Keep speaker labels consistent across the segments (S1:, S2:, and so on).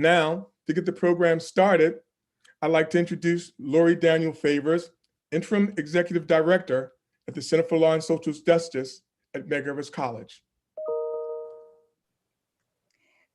S1: Now, to get the program started, I'd like to introduce Lori Daniel Favors, Interim Executive Director at the Center for Law and Social Justice at Medgar Evers College.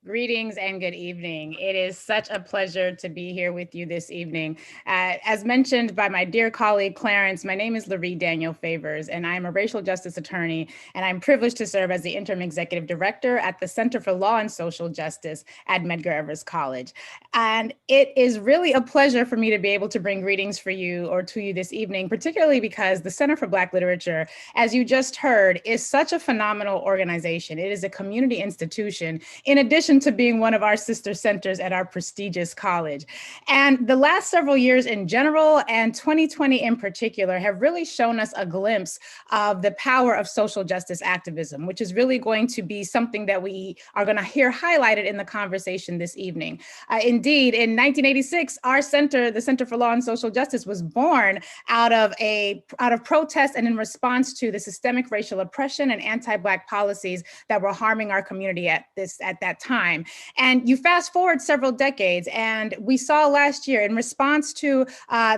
S2: Greetings and good evening. It is such a pleasure to be here with you this evening. As mentioned by my dear colleague Clarence, my name is Lori Daniel Favors, and I'm a racial justice attorney, and I'm privileged to serve as the interim executive director at the Center for Law and Social Justice at Medgar Evers College. And it is really a pleasure for me to be able to bring greetings for you or to you this evening, particularly because the Center for Black Literature, as you just heard, is such a phenomenal organization. It is a community institution, in addition to being one of our sister centers at our prestigious college. And the last several years in general, and 2020 in particular, have really shown us a glimpse of the power of social justice activism, which is really going to be something that we are going to hear highlighted in the conversation this evening. Indeed, in 1986, our center, the Center for Law and Social Justice, was born out of protest and in response to the systemic racial oppression and anti-Black policies that were harming our community at that time. And you fast forward several decades, and we saw last year, in response to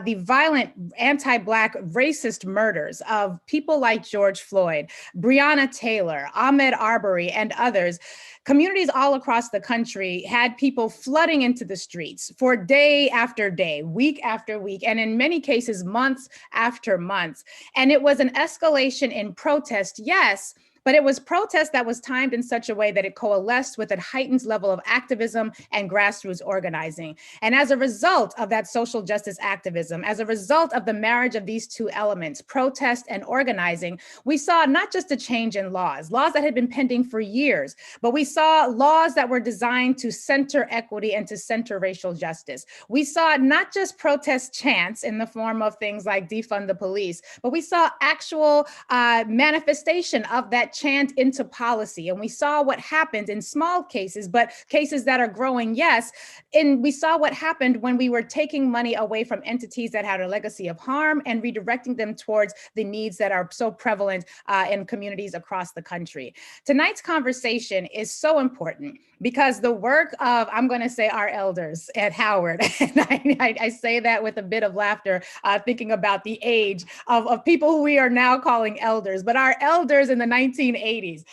S2: the violent anti-Black racist murders of people like George Floyd, Breonna Taylor, Ahmaud Arbery, and others, communities all across the country had people flooding into the streets for day after day, week after week, and in many cases, months after months. And it was an escalation in protest, yes, but it was protest that was timed in such a way that it coalesced with a heightened level of activism and grassroots organizing. And as a result of that social justice activism, as a result of the marriage of these two elements, protest and organizing, we saw not just a change in laws that had been pending for years, but we saw laws that were designed to center equity and to center racial justice. We saw not just protest chants in the form of things like defund the police, but we saw actual manifestation of that chant into policy. And we saw what happened in small cases, but cases that are growing, yes. And we saw what happened when we were taking money away from entities that had a legacy of harm and redirecting them towards the needs that are so prevalent in communities across the country. Tonight's conversation is so important because the work of, I'm going to say, our elders at Howard, and I say that with a bit of laughter, thinking about the age of people who we are now calling elders, but our elders in the 1980s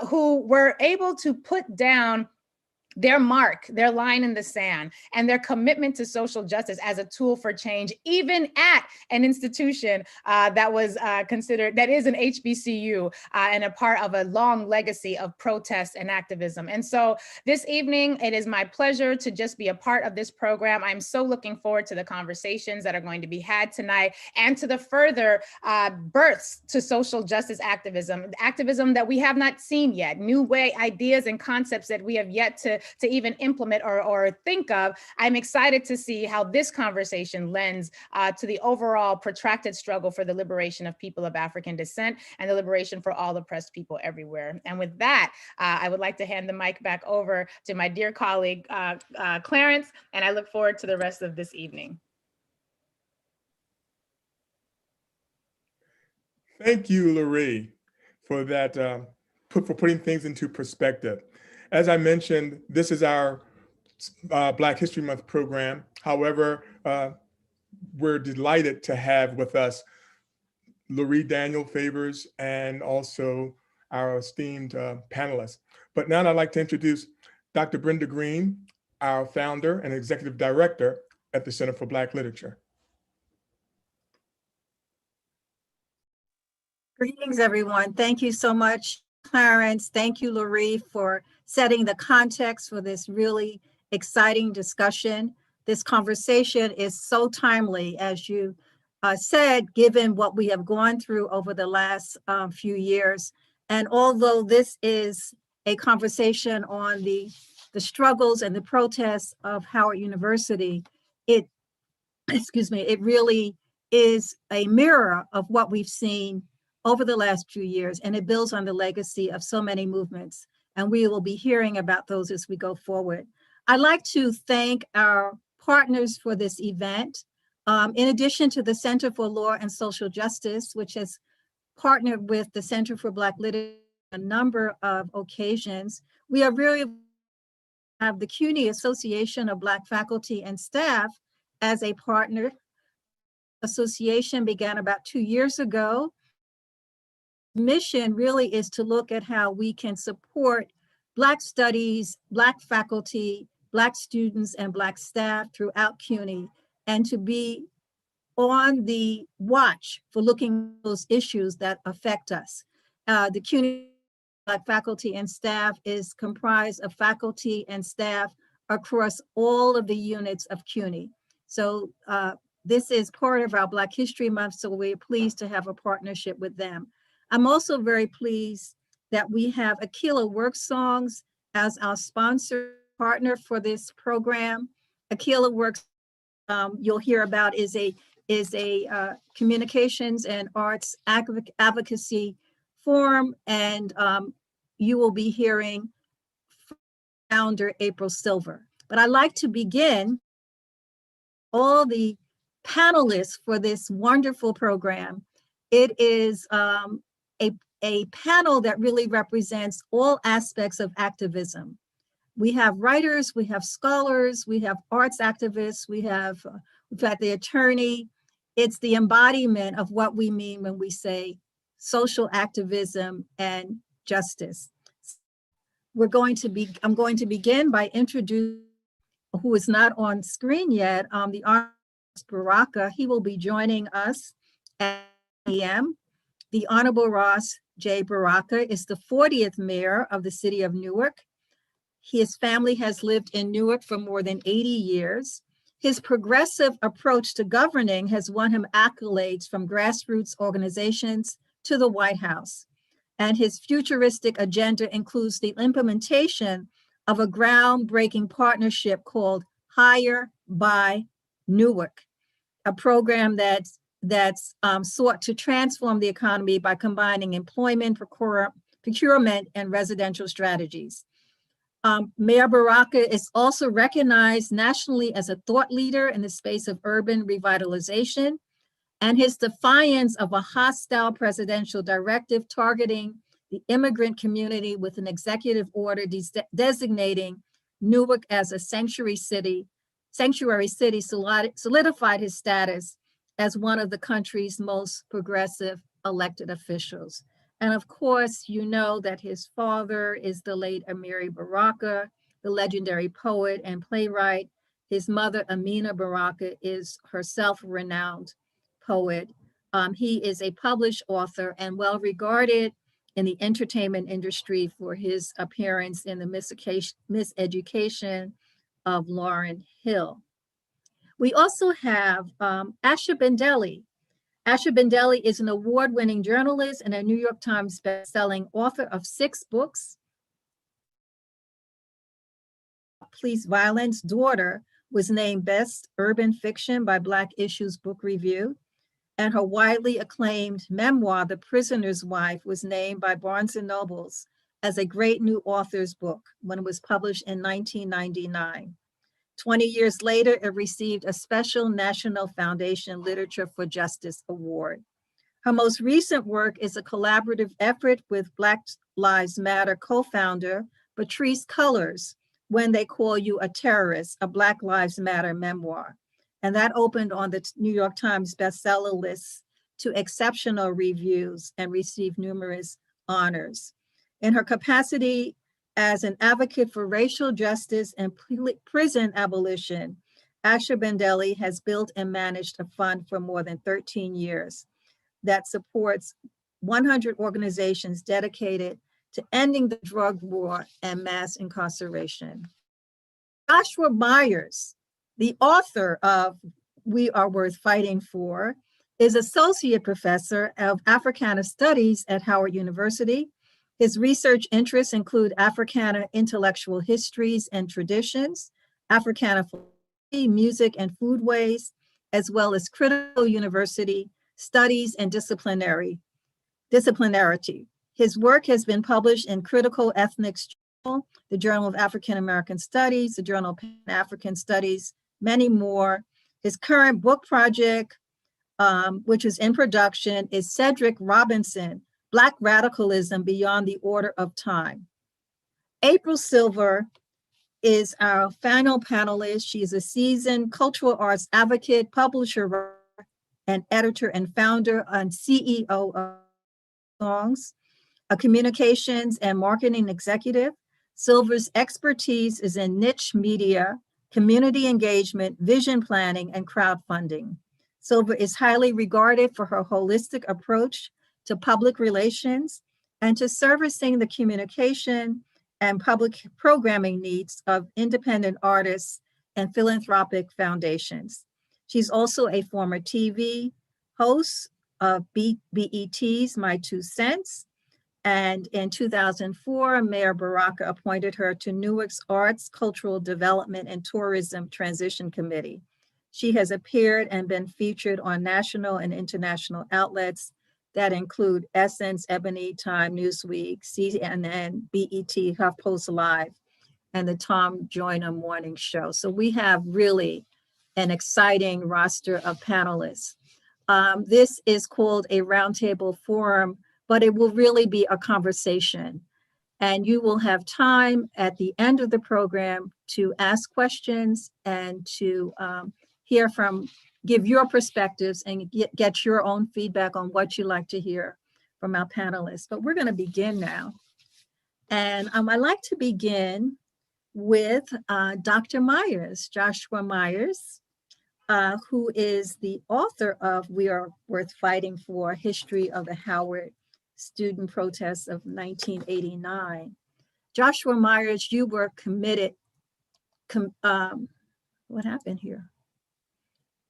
S2: who were able to put down their mark, their line in the sand, and their commitment to social justice as a tool for change, even at an institution that was considered, that is an HBCU and a part of a long legacy of protest and activism. And so this evening, it is my pleasure to just be a part of this program. I'm so looking forward to the conversations that are going to be had tonight and to the further births to social justice activism that we have not seen yet, new way ideas and concepts that we have yet to even implement or think of. I'm excited to see how this conversation lends to the overall protracted struggle for the liberation of people of African descent and the liberation for all oppressed people everywhere. And with that, I would like to hand the mic back over to my dear colleague, Clarence, and I look forward to the rest of this evening.
S1: Thank you, Lori, for that, for putting things into perspective. As I mentioned, this is our Black History Month program. However, we're delighted to have with us Lori Daniel Favors and also our esteemed panelists. But now I'd like to introduce Dr. Brenda Green, our founder and executive director at the Center for Black Literature.
S3: Greetings, everyone. Thank you so much, Clarence. Thank you, Lori, for setting the context for this really exciting discussion. This conversation is so timely, as you said, given what we have gone through over the last few years. And although this is a conversation on the struggles and the protests of Howard University, it really is a mirror of what we've seen over the last few years, and it builds on the legacy of so many movements. And we will be hearing about those as we go forward. I'd like to thank our partners for this event. In addition to the Center for Law and Social Justice, which has partnered with the Center for Black Literature on a number of occasions, we are really have the CUNY Association of Black Faculty and Staff as a partner. Association began about 2 years ago. Mission really is to look at how we can support Black studies, Black faculty, Black students, and Black staff throughout CUNY, and to be on the watch for looking at those issues that affect us. The CUNY Black faculty and staff is comprised of faculty and staff across all of the units of CUNY. So this is part of our Black History Month, so we're pleased to have a partnership with them. I'm also very pleased that we have Aquila Work Songs as our sponsor partner for this program. Aquila Works, you'll hear about, is a communications and arts advocacy forum, and you will be hearing from founder April Silver. But I'd like to begin all the panelists for this wonderful program. It is a panel that really represents all aspects of activism. We have writers, we have scholars, we have arts activists, we've got the attorney. It's the embodiment of what we mean when we say social activism and justice. I'm going to begin by introducing, who is not on screen yet, the Honorable Baraka. He will be joining us at 8 a.m. The Honorable Ross J. Baraka is the 40th mayor of the city of Newark. His family has lived in Newark for more than 80 years. His progressive approach to governing has won him accolades from grassroots organizations to the White House. And his futuristic agenda includes the implementation of a groundbreaking partnership called Hire by Newark, a program that's sought to transform the economy by combining employment, procurement, and residential strategies. Mayor Baraka is also recognized nationally as a thought leader in the space of urban revitalization, and his defiance of a hostile presidential directive targeting the immigrant community with an executive order designating Newark as a sanctuary city solidified his status as one of the country's most progressive elected officials. And of course, you know that his father is the late Amiri Baraka, the legendary poet and playwright. His mother, Amina Baraka, is herself a renowned poet. He is a published author and well regarded in the entertainment industry for his appearance in the Miseducation of Lauryn Hill. We also have Asha Bandele. Asha Bandele is an award-winning journalist and a New York Times best-selling author of 6 books. Police Violence Daughter was named Best Urban Fiction by Black Issues Book Review, and her widely acclaimed memoir, The Prisoner's Wife, was named by Barnes & Nobles as a great new author's book when it was published in 1999. 20 years later, it received a special National Foundation Literature for Justice Award. Her most recent work is a collaborative effort with Black Lives Matter co-founder Patrisse Cullors, When They Call You a Terrorist, a Black Lives Matter memoir. And that opened on the New York Times bestseller list to exceptional reviews and received numerous honors. In her capacity as an advocate for racial justice and prison abolition, Asha Bandele has built and managed a fund for more than 13 years that supports 100 organizations dedicated to ending the drug war and mass incarceration. Joshua Myers, the author of We Are Worth Fighting For, is Associate Professor of Africana Studies at Howard University. His research interests include Africana intellectual histories and traditions, Africana philosophy, music and foodways, as well as critical university studies and disciplinarity. His work has been published in Critical Ethnics Journal, the Journal of African American Studies, the Journal of Pan-African Studies, many more. His current book project, which is in production, is Cedric Robinson, Black Radicalism Beyond the Order of Time. April Silver is our final panelist. She's a seasoned cultural arts advocate, publisher, and editor and founder and CEO of Songs, a communications and marketing executive. Silver's expertise is in niche media, community engagement, vision planning, and crowdfunding. Silver is highly regarded for her holistic approach to public relations and to servicing the communication and public programming needs of independent artists and philanthropic foundations. She's also a former TV host of BET's My Two Cents, and in 2004, Mayor Baraka appointed her to Newark's Arts, Cultural Development, and Tourism Transition Committee. She has appeared and been featured on national and international outlets that include Essence, Ebony, Time, Newsweek, CNN, BET, HuffPost Live, and the Tom Joyner Morning Show. So we have really an exciting roster of panelists. This is called a roundtable forum, but it will really be a conversation. And you will have time at the end of the program to ask questions and to give your perspectives and get your own feedback on what you like to hear from our panelists. But we're going to begin now. And I'd like to begin with Dr. Myers, Joshua Myers, who is the author of We Are Worth Fighting For, History of the Howard Student Protests of 1989. Joshua Myers, you were committed, what happened here?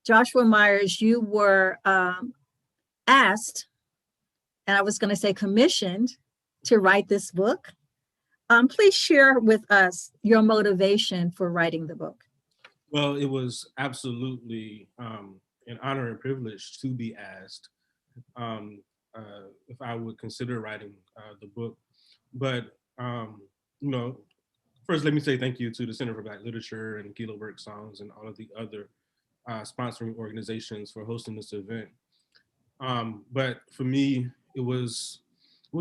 S3: Joshua Myers, you were asked, and I was going to say commissioned, to write this book. Please share with us your motivation for writing the book.
S4: Well, it was absolutely an honor and privilege to be asked if I would consider writing the book. But, you know, first let me say thank you to the Center for Black Literature and Kilo Work Songs and all of the other sponsoring organizations for hosting this event. But for me, it was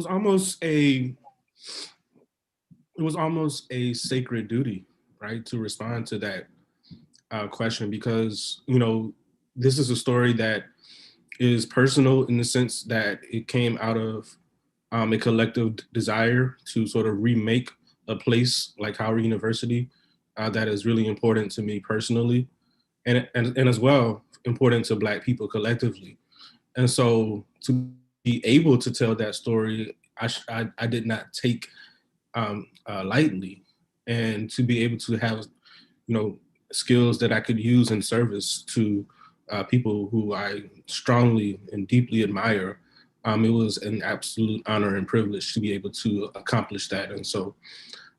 S4: almost a sacred duty, right, to respond to that question, because, you know, this is a story that is personal in the sense that it came out of a collective desire to sort of remake a place like Howard University that is really important to me personally, and as well important to Black people collectively. And so to be able to tell that story, I did not take lightly, and to be able to have, you know, skills that I could use in service to people who I strongly and deeply admire. It was an absolute honor and privilege to be able to accomplish that. And so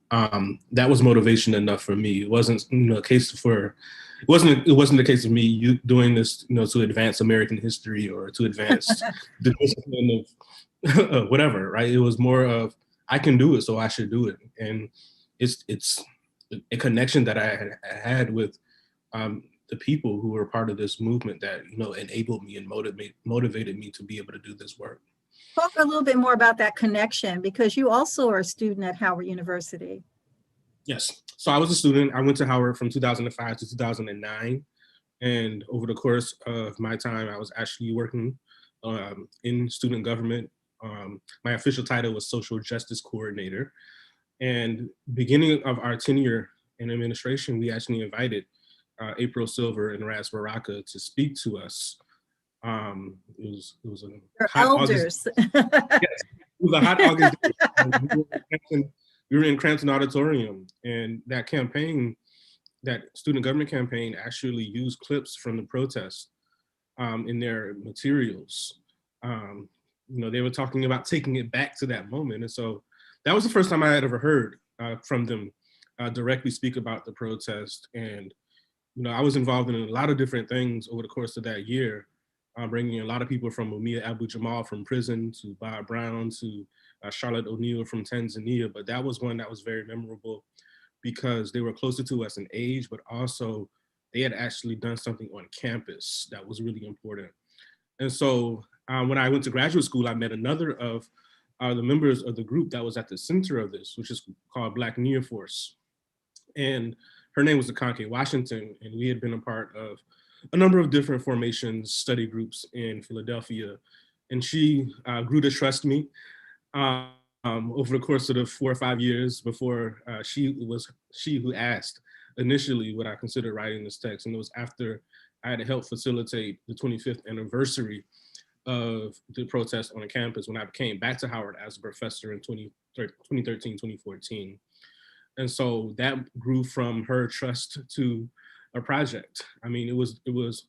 S4: that was motivation enough for me. It wasn't, you know, it wasn't the case of me doing this, you know, to advance American history or to advance the discipline of whatever, right? It was more of, I can do it, so I should do it. And it's a connection that I had with the people who were part of this movement that, you know, enabled me and motivated me to be able to do this work.
S3: Talk a little bit more about that connection, because you also are a student at Howard University.
S4: Yes, so I was a student. I went to Howard from 2005 to 2009. And over the course of my time, I was actually working in student government. My official title was Social Justice Coordinator. And beginning of our tenure in administration, we actually invited April Silver and Ras Baraka to speak to us. It was a hot
S3: elders.
S4: August. Yes, it was a hot August day. We were in Crampton Auditorium, and that campaign, that student government campaign, actually used clips from the protest in their materials. You know, they were talking about taking it back to that moment. And so that was the first time I had ever heard from them directly speak about the protest. And, you know, I was involved in a lot of different things over the course of that year, bringing a lot of people from Mumia Abu-Jamal from prison to Bob Brown to Charlotte O'Neill from Tanzania. But that was one that was very memorable because they were closer to us in age, but also they had actually done something on campus that was really important. And so when I went to graduate school, I met another of the members of the group that was at the center of this, which is called Black Near Force. And her name was Akanke Washington, and we had been a part of a number of different formations, study groups in Philadelphia. And she grew to trust me over the course of the 4 or 5 years before she who asked initially would I consider writing this text. And it was after I had to help facilitate the 25th anniversary of the protest on the campus when I came back to Howard as a professor in 2013, 2014. And so that grew from her trust to a project. I mean, it was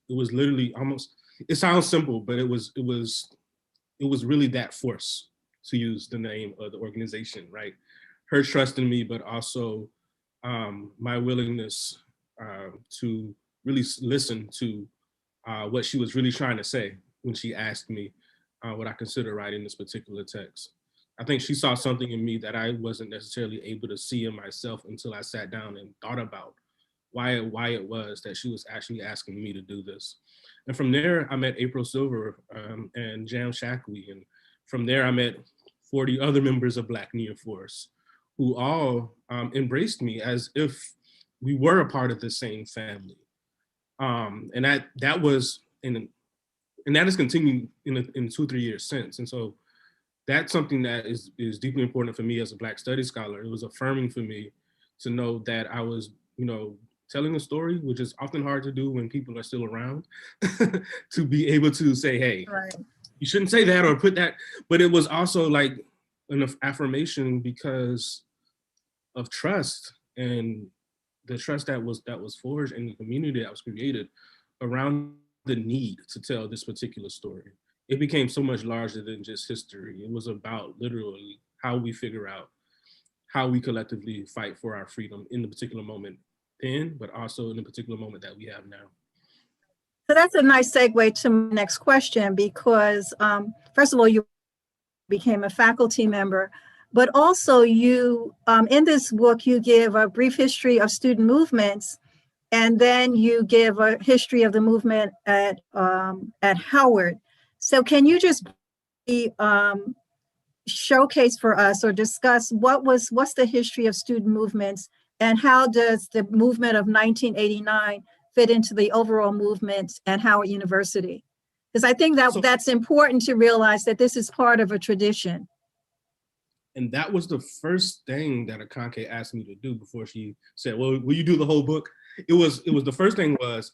S4: literally almost, it sounds simple, but it was really that force, to use the name of the organization, right? Her trust in me, but also my willingness to really listen to what she was really trying to say when she asked me what I consider writing this particular text. I think she saw something in me that I wasn't necessarily able to see in myself until I sat down and thought about why it was that she was actually asking me to do this. And from there, I met April Silver and Jam Shackley. And from there, I met 40 other members of Black Nia Force, who all embraced me as if we were a part of the same family. And that was, and that has continued in 2 or 3 years since. And so that's something that is deeply important for me as a Black Studies scholar. It was affirming for me to know that I was, telling a story, which is often hard to do when people are still around, to be able to say, hey, right, you shouldn't say that or put that. But it was also like an affirmation because of trust, and the trust that was forged in the community that was created around the need to tell this particular story. It became so much larger than just history. It was about literally how we figure out how we collectively fight for our freedom in the particular moment then, but also in the particular moment that we have now.
S3: So that's a nice segue to my next question, because first of all, you became a faculty member, but also you, in this book, you give a brief history of student movements, and then you give a history of the movement at Howard. So can you just showcase for us or discuss what's the history of student movements, and how does the movement of 1989 fit into the overall movement at Howard University? Because I think that's important to realize that this is part of a tradition.
S4: And that was the first thing that Akanke asked me to do before she said, well, will you do the whole book? It was the first thing was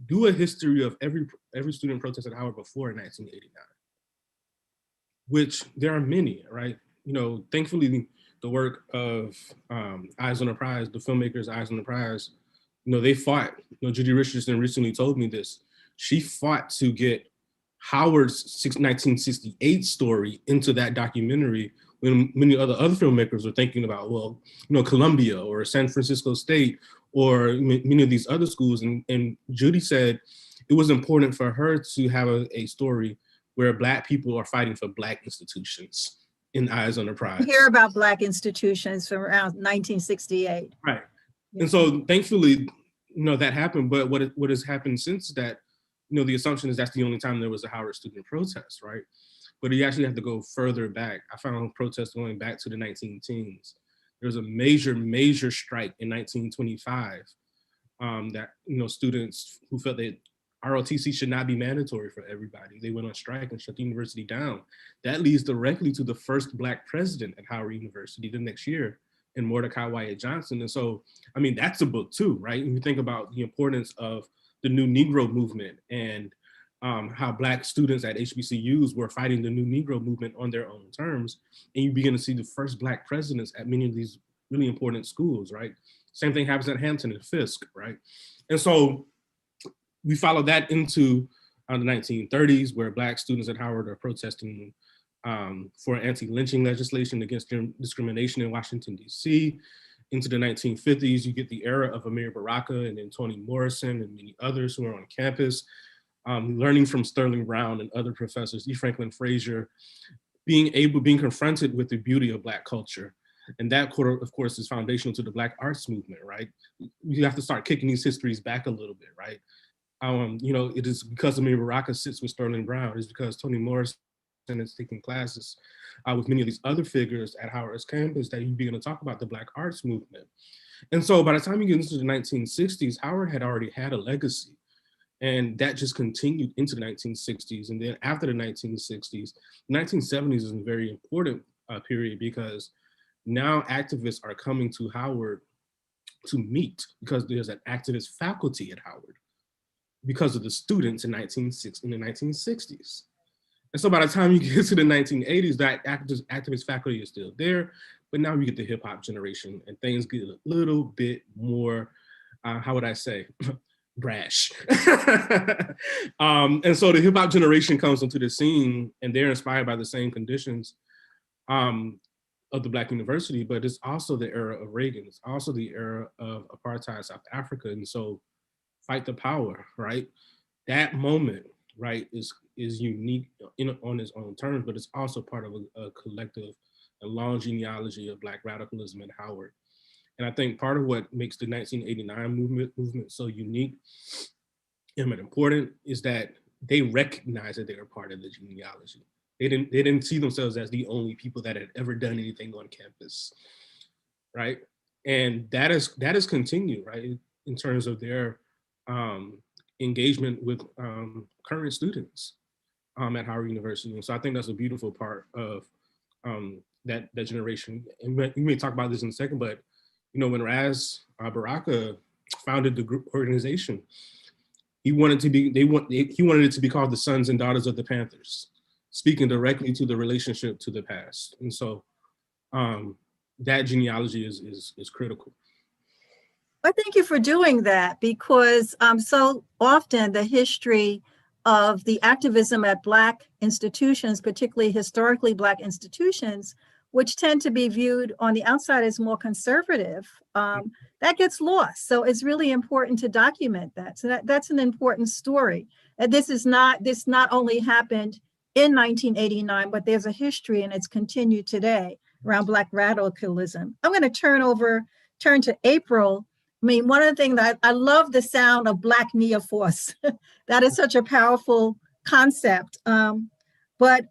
S4: do a history of every student protest at Howard before 1989, which there are many, right? Thankfully, the work of Eyes on the Prize, the filmmakers Eyes on the Prize, they fought. Judy Richardson recently told me this. She fought to get Howard's 1968 story into that documentary when many other filmmakers were thinking about, well, Columbia or San Francisco State or many of these other schools. And Judy said it was important for her to have a story where Black people are fighting for Black institutions in Eyes on the Prize.
S3: Hear about Black institutions from around 1968.
S4: Right. Yeah. And so thankfully, that happened. But what has happened since that, the assumption is that's the only time there was a Howard student protest, right? But you actually have to go further back. I found protests going back to the 19-teens. There was a major strike in 1925 that, students who felt that ROTC should not be mandatory for everybody. They went on strike and shut the university down. That leads directly to the first Black president at Howard University the next year, in Mordecai Wyatt Johnson. And so, I mean, that's a book too, right? When you think about the importance of the New Negro movement and how Black students at HBCUs were fighting the New Negro movement on their own terms, and you begin to see the first Black presidents at many of these really important schools, right? Same thing happens at Hampton and Fisk, right? And so we follow that into the 1930s, where Black students at Howard are protesting for anti-lynching legislation against discrimination in Washington, D.C. Into the 1950s, you get the era of Amir Baraka and then Toni Morrison and many others who are on campus, learning from Sterling Brown and other professors, E. Franklin Frazier, being confronted with the beauty of Black culture. And that, of course, is foundational to the Black arts movement, right? You have to start kicking these histories back a little bit, right? It is because Amir Baraka sits with Sterling Brown. It's because Toni Morrison is taking classes with many of these other figures at Howard's campus that you begin to talk about the Black arts movement. And so by the time you get into the 1960s, Howard had already had a legacy. And that just continued into the 1960s. And then after the 1960s, 1970s is a very important period, because now activists are coming to Howard to meet, because there's an activist faculty at Howard because of the students in the 1960s. And so by the time you get to the 1980s, that activist faculty is still there, but now you get the hip hop generation and things get a little bit more, how would I say, brash. And so the hip hop generation comes into the scene, and they're inspired by the same conditions of the Black University, but it's also the era of Reagan. It's also the era of apartheid South Africa. And so fight the power, right? That moment, right, is unique on its own terms, but it's also part of a collective, a long genealogy of Black radicalism at Howard. And I think part of what makes the 1989 movement so unique and important is that they recognize that they are part of the genealogy. They didn't see themselves as the only people that had ever done anything on campus, right? And that is continued, right, in terms of their engagement with current students at Howard University. And so I think that's a beautiful part of that generation. And we may talk about this in a second, but when Baraka founded the group organization, he wanted it to be called the Sons and Daughters of the Panthers, speaking directly to the relationship to the past. And so that genealogy is critical.
S3: Well, thank you for doing that, because so often the history of the activism at Black institutions, particularly historically Black institutions, which tend to be viewed on the outside as more conservative, that gets lost. So it's really important to document that. So that's an important story. And this not only happened in 1989, but there's a history, and it's continued today around Black radicalism. I'm going to turn to April. I mean, one of the things that I love the sound of Black Neoforce. That is such a powerful concept. But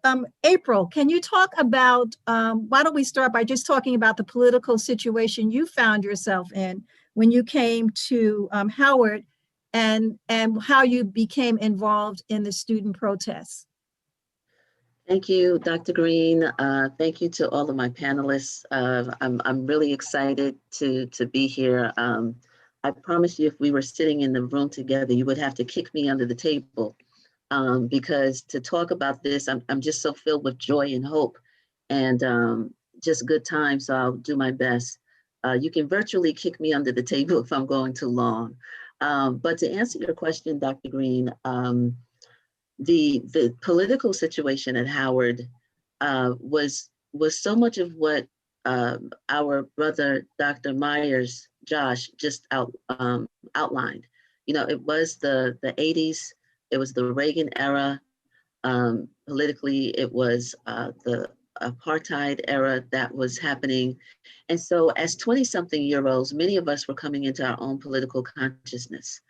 S3: April, can you talk about, why don't we start by just talking about the political situation you found yourself in when you came to Howard, and how you became involved in the student protests?
S5: Thank you, Dr. Green. Thank you to all of my panelists. I'm really excited to be here. I promise you, if we were sitting in the room together, you would have to kick me under the table, because to talk about this, I'm just so filled with joy and hope, and just good time. So I'll do my best. You can virtually kick me under the table if I'm going too long. But to answer your question, Dr. Green, the political situation at Howard was so much of what our brother Dr. Myers, Josh, just outlined. It was the 80s, it was the Reagan era. Politically, it was the apartheid era that was happening. And so as 20-something-year-olds, many of us were coming into our own political consciousness.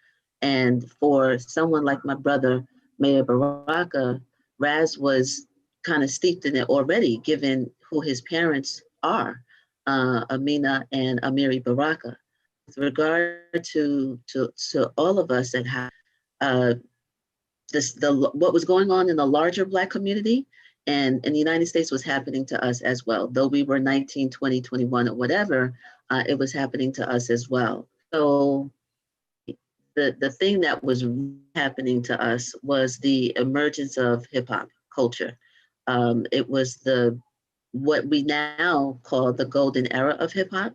S5: And for someone like my brother, Mayor Baraka, Raz was kind of steeped in it already, given who his parents are, Amina and Amiri Baraka. With regard to all of us that have what was going on in the larger Black community and in the United States was happening to us as well. Though we were 19, 20, 21 or whatever, it was happening to us as well. So the thing that was happening to us was the emergence of hip-hop culture. It was what we now call the golden era of hip-hop.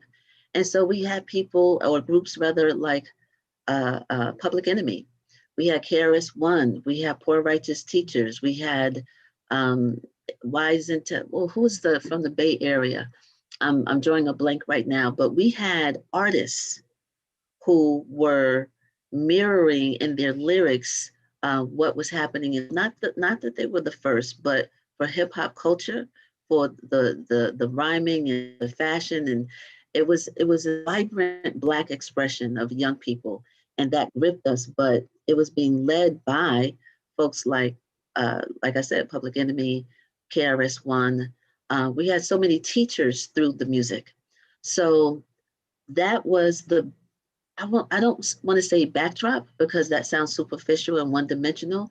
S5: And so we had people, or groups rather, like Public Enemy. We had KRS-One, we had Poor Righteous Teachers, we had Wise Intent, who's from the Bay Area? I'm drawing a blank right now, but we had artists who were mirroring in their lyrics what was happening. And not that they were the first, but for hip hop culture, for the rhyming and the fashion, and it was a vibrant Black expression of young people, and that gripped us. But it was being led by folks like I said, Public Enemy, KRS-One. We had so many teachers through the music. So that was the, I don't want to say backdrop because that sounds superficial and one-dimensional.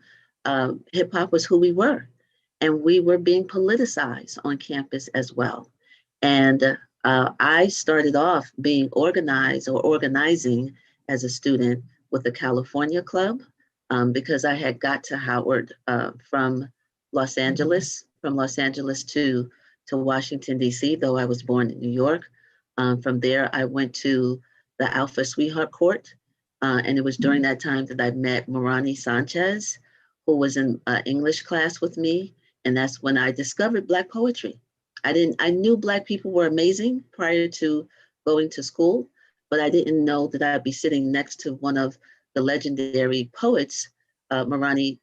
S5: Hip hop was who we were, and we were being politicized on campus as well. And I started off being organized or organizing as a student with the California Club because I had got to Howard from Los Angeles, to Washington, D.C., though I was born in New York. From there, I went to the Alpha Sweetheart Court. And it was during that time that I met Morani Sanchez, who was in English class with me. And that's when I discovered Black poetry. I knew Black people were amazing prior to going to school, but I didn't know that I'd be sitting next to one of the legendary poets, Morani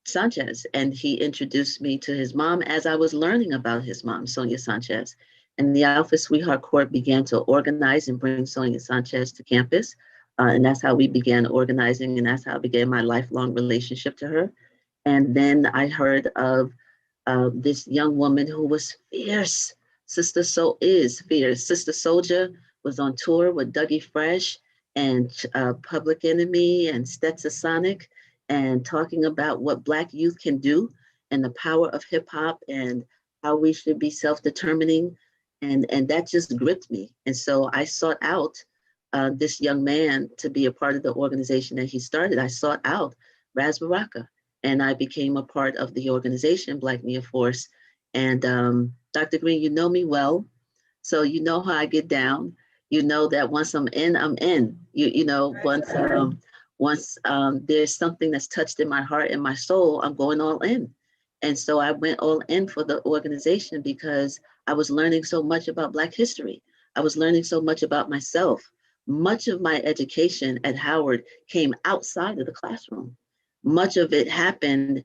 S5: Sanchez. And he introduced me to his mom as I was learning about his mom, Sonia Sanchez. And the Alpha Sweetheart Court began to organize and bring Sonia Sanchez to campus. And that's how we began organizing, and that's how I began my lifelong relationship to her. And then I heard of this young woman who was fierce. Is fierce. Sister Soldier was on tour with Dougie Fresh and Public Enemy and Stetsasonic, and talking about what Black youth can do and the power of hip hop and how we should be self-determining. And that just gripped me. And so I sought out this young man to be a part of the organization that he started. I sought out Raz Baraka, and I became a part of the organization, Black Nia Force. And Dr. Green, you know me well, so you know how I get down. You know that once I'm in, I'm in. You know, once there's something that's touched in my heart and my soul, I'm going all in. And so I went all in for the organization because I was learning so much about Black history. I was learning so much about myself. Much of my education at Howard came outside of the classroom. Much of it happened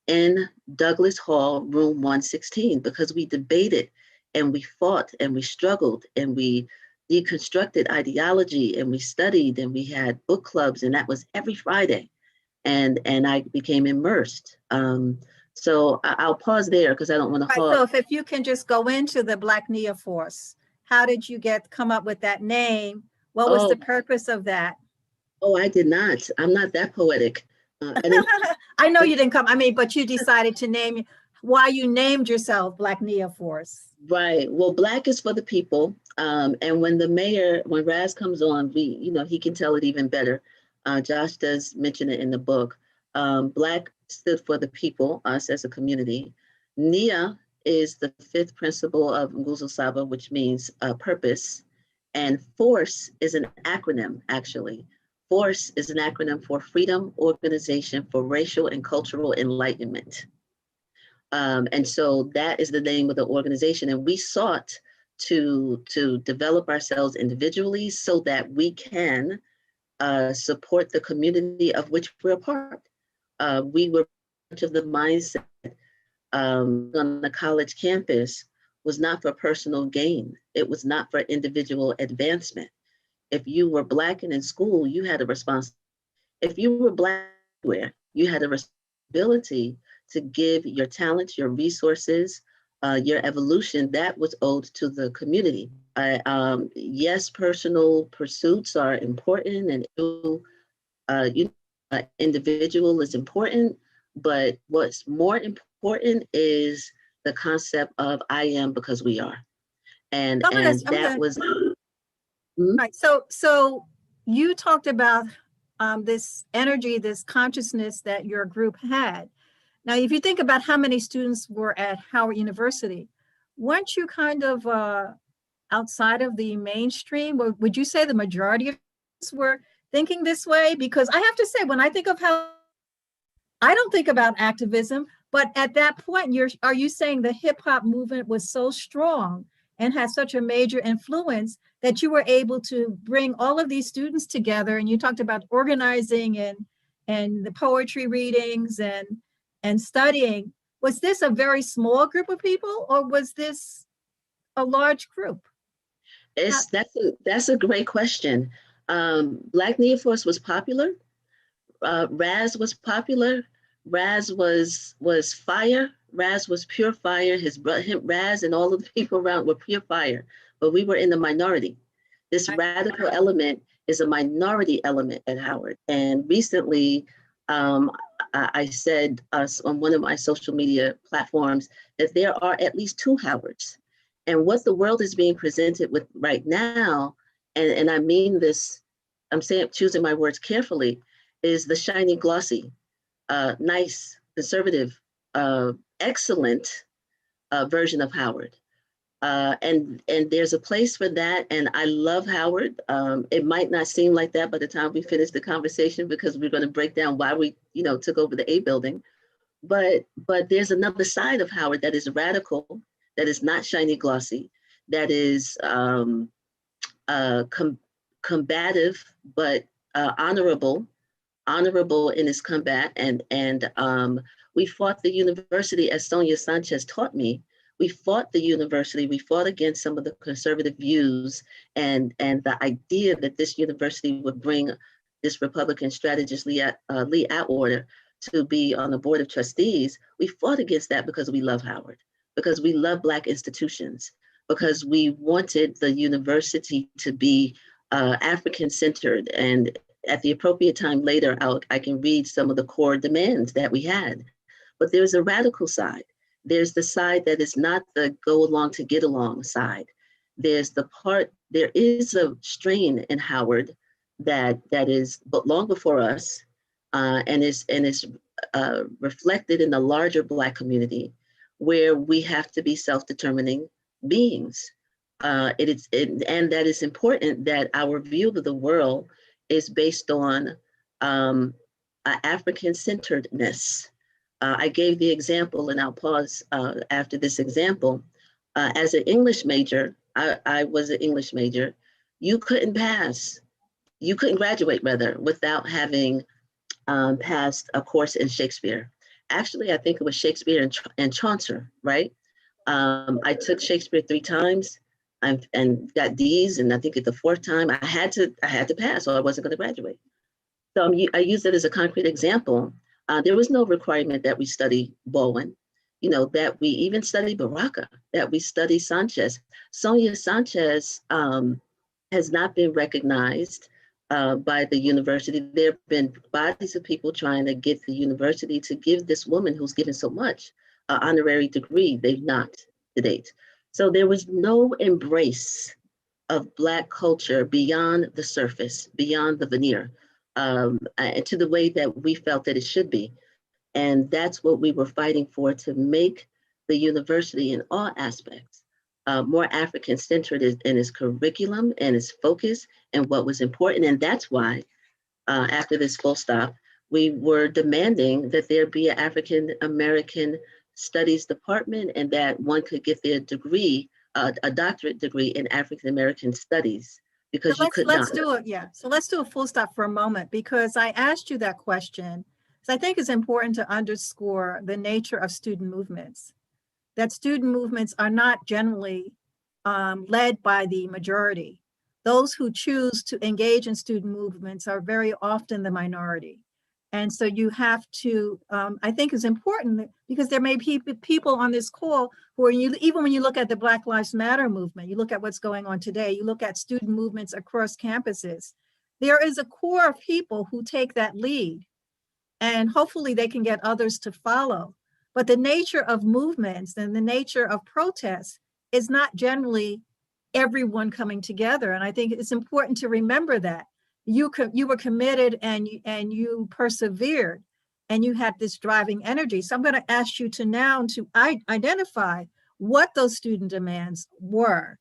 S5: in Douglas Hall, room 116, because we debated and we fought and we struggled and we deconstructed ideology and we studied and we had book clubs, and that was every Friday. And I became immersed. So I'll pause there because I don't want to
S3: Right, so if you can just go into the Black Nia Force, how did you come up with that name? What was the purpose of that?
S5: Oh, I did not. I'm not that poetic.
S3: I know you didn't come. I mean, but you decided to name why you named yourself Black Nia Force.
S5: Right. Well, Black is for the people. And when when Raz comes on, he can tell it even better. Josh does mention it in the book. Black stood for the people, us as a community. Nia is the fifth principle of Nguzo Saba, which means purpose. And FORCE is an acronym, actually. FORCE is an acronym for Freedom Organization for Racial and Cultural Enlightenment. And so that is the name of the organization. And we sought to develop ourselves individually so that we can support the community of which we're a part. We were much of the mindset on the college campus was not for personal gain. It was not for individual advancement. If you were Black and in school, you had a responsibility. If you were Black everywhere, you had a responsibility to give your talents, your resources, your evolution that was owed to the community. Yes, personal pursuits are important, and individual is important, but what's more important is the concept of I am because we are. And that was
S3: right. So you talked about this energy, this consciousness that your group had. Now, if you think about how many students were at Howard University, weren't you kind of outside of the mainstream? Or would you say the majority of students were thinking this way? Because I have to say, when I think of how, I don't think about activism, but at that point, are you saying the hip hop movement was so strong and had such a major influence that you were able to bring all of these students together? And you talked about organizing and the poetry readings and studying. Was this a very small group of people, or was this a large group?
S5: That's a great question. Black Nia Force was popular. Raz was popular. Raz was fire. Raz was pure fire. Raz and all of the people around were pure fire, but we were in the minority. This radical element is a minority element at Howard. And recently, I said on one of my social media platforms that there are at least two Howards. And what the world is being presented with right now, and I mean this, I'm choosing my words carefully, is the shiny, glossy, nice, conservative, excellent version of Howard. And there's a place for that. And I love Howard. It might not seem like that by the time we finish the conversation, because we're going to break down why we, took over the A building. But there's another side of Howard that is radical, that is not shiny, glossy, that is combative, but honorable in its combat. And we fought the university, as Sonia Sanchez taught me. We fought the university. We fought against some of the conservative views and the idea that this university would bring this Republican strategist, Lee Atwater, to be on the board of trustees. We fought against that because we love Howard, because we love Black institutions, because we wanted the university to be African-centered. And at the appropriate time later, I can read some of the core demands that we had. But there's a radical side. There's the side that is not the go along to get along side. There is a strain in Howard that is but long before us, and is reflected in the larger Black community, where we have to be self-determining beings. And that is important that our view of the world is based on African-centeredness. I gave the example, and I'll pause after this example. As an English major, I was an English major. You couldn't graduate without having passed a course in Shakespeare. Actually, I think it was Shakespeare and Chaucer, right? I took Shakespeare 3 times and got D's, and I think at the 4th time I had to pass, or I wasn't going to graduate. So I use it as a concrete example. There was no requirement that we study Baldwin, that we even study Baraka, that we study Sanchez. Sonia Sanchez has not been recognized by the university. There have been bodies of people trying to get the university to give this woman who's given so much an honorary degree. They've not to date. So there was no embrace of Black culture beyond the surface, beyond the veneer, to the way that we felt that it should be. And that's what we were fighting for, to make the university in all aspects more African-centered in its curriculum and its focus and what was important. And that's why after this full stop, we were demanding that there be an African-American Studies department, and that one could get their degree, a doctorate degree in African-American Studies, because
S3: so
S5: you could
S3: let's
S5: not.
S3: do it. Yeah. So let's do a full stop for a moment, because I asked you that question. So I think it's important to underscore the nature of student movements, that student movements are not generally led by the majority. Those who choose to engage in student movements are very often the minority. And so you have to, I think it's important, because there may be people on this call who are, even when you look at the Black Lives Matter movement, you look at what's going on today, you look at student movements across campuses, there is a core of people who take that lead, and hopefully they can get others to follow. But the nature of movements and the nature of protests is not generally everyone coming together. And I think it's important to remember that. You were committed and you persevered, and you had this driving energy. So I'm going to ask you to now to identify what those student demands were.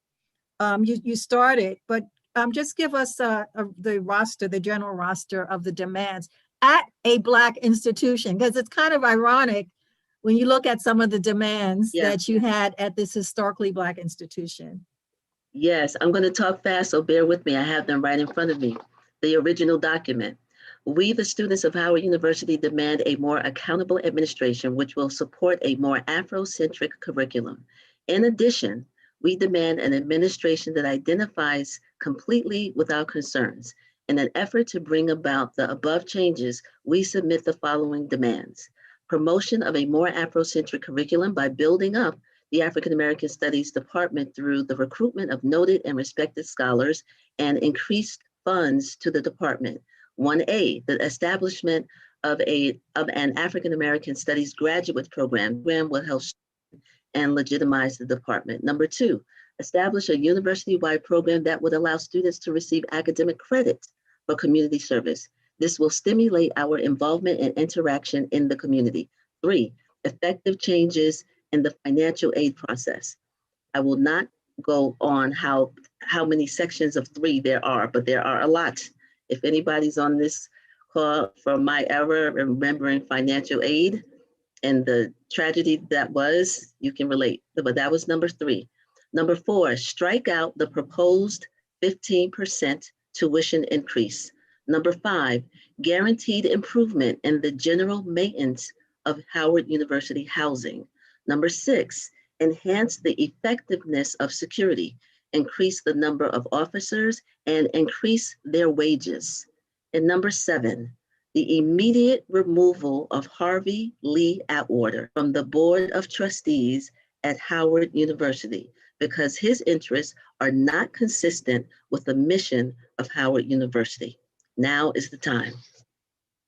S3: You started, but just give us the general roster of the demands at a Black institution, because it's kind of ironic when you look at some of the demands that you had at this historically Black institution.
S5: Yes, I'm going to talk fast, so bear with me. I have them right in front of me. The original document. We, the students of Howard University, demand a more accountable administration which will support a more Afrocentric curriculum. In addition, we demand an administration that identifies completely with our concerns. In an effort to bring about the above changes, we submit the following demands. Promotion of a more Afrocentric curriculum by building up the African American Studies Department through the recruitment of noted and respected scholars and increased funds to the department. 1A, the establishment of an African American Studies graduate program will help and legitimize the department. Number 2, establish a university-wide program that would allow students to receive academic credit for community service. This will stimulate our involvement and interaction in the community. 3, effective changes in the financial aid process. I will not go on how many sections of 3 there are, but there are a lot. If anybody's on this call from my era, remembering financial aid and the tragedy that was, you can relate. But that was number 3. Number 4, strike out the proposed 15% tuition increase. Number 5, guaranteed improvement in the general maintenance of Howard University housing. Number 6, enhance the effectiveness of security, increase the number of officers, and increase their wages. And number 7, the immediate removal of Harvey Lee Atwater from the Board of Trustees at Howard University, because his interests are not consistent with the mission of Howard University. Now is the time.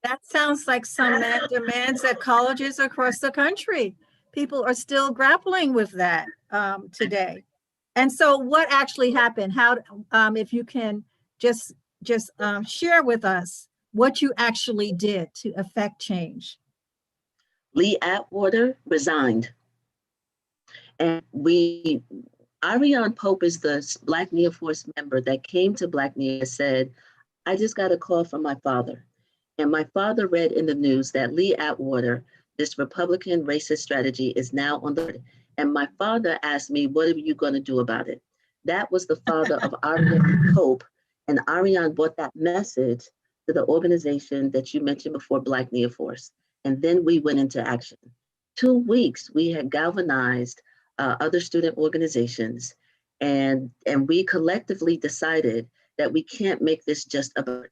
S3: That sounds like some demands at colleges across the country. People are still grappling with that today. And so what actually happened? How, if you can just share with us what you actually did to affect change.
S5: Lee Atwater resigned. And Ariane Pope is the Black Neoforce member that came to Black Neo and said, I just got a call from my father. And my father read in the news that Lee Atwater, this Republican racist strategy, is now on the, and my father asked me, what are you going to do about it? That was the father of Ariane Pope. And Ariane brought that message to the organization that you mentioned before, Black Neoforce. And then we went into action. 2 weeks, we had galvanized other student organizations, and we collectively decided that we can't make this just about,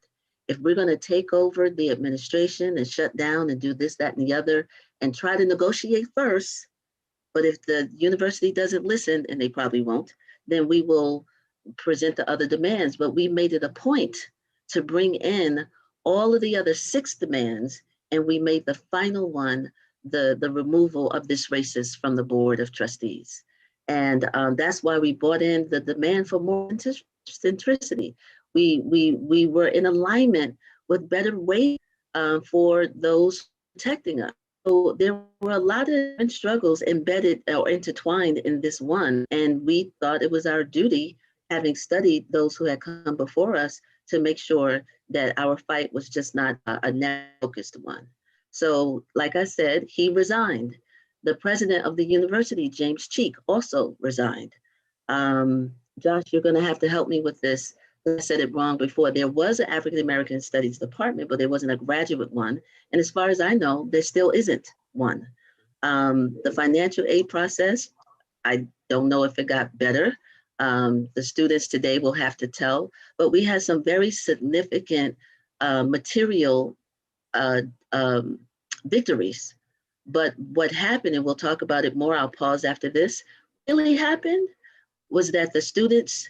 S5: if we're going to take over the administration and shut down and do this, that, and the other, and try to negotiate first, but if the university doesn't listen, and they probably won't, then we will present the other demands. But we made it a point to bring in all of the other 6 demands, and we made the final one the removal of this racist from the Board of Trustees. And that's why we brought in the demand for more centricity. We were in alignment with better ways for those protecting us. So there were a lot of struggles embedded or intertwined in this one. And we thought it was our duty, having studied those who had come before us, to make sure that our fight was just not a narrow-focused one. So, like I said, he resigned. The president of the university, James Cheek, also resigned. Josh, you're going to have to help me with this. I said it wrong before. There was an African American Studies department, but there wasn't a graduate one. And as far as I know, there still isn't one. The financial aid process, I don't know if it got better. The students today will have to tell, but we had some very significant material victories. But what happened, and we'll talk about it more, I'll pause after this, really happened was that the students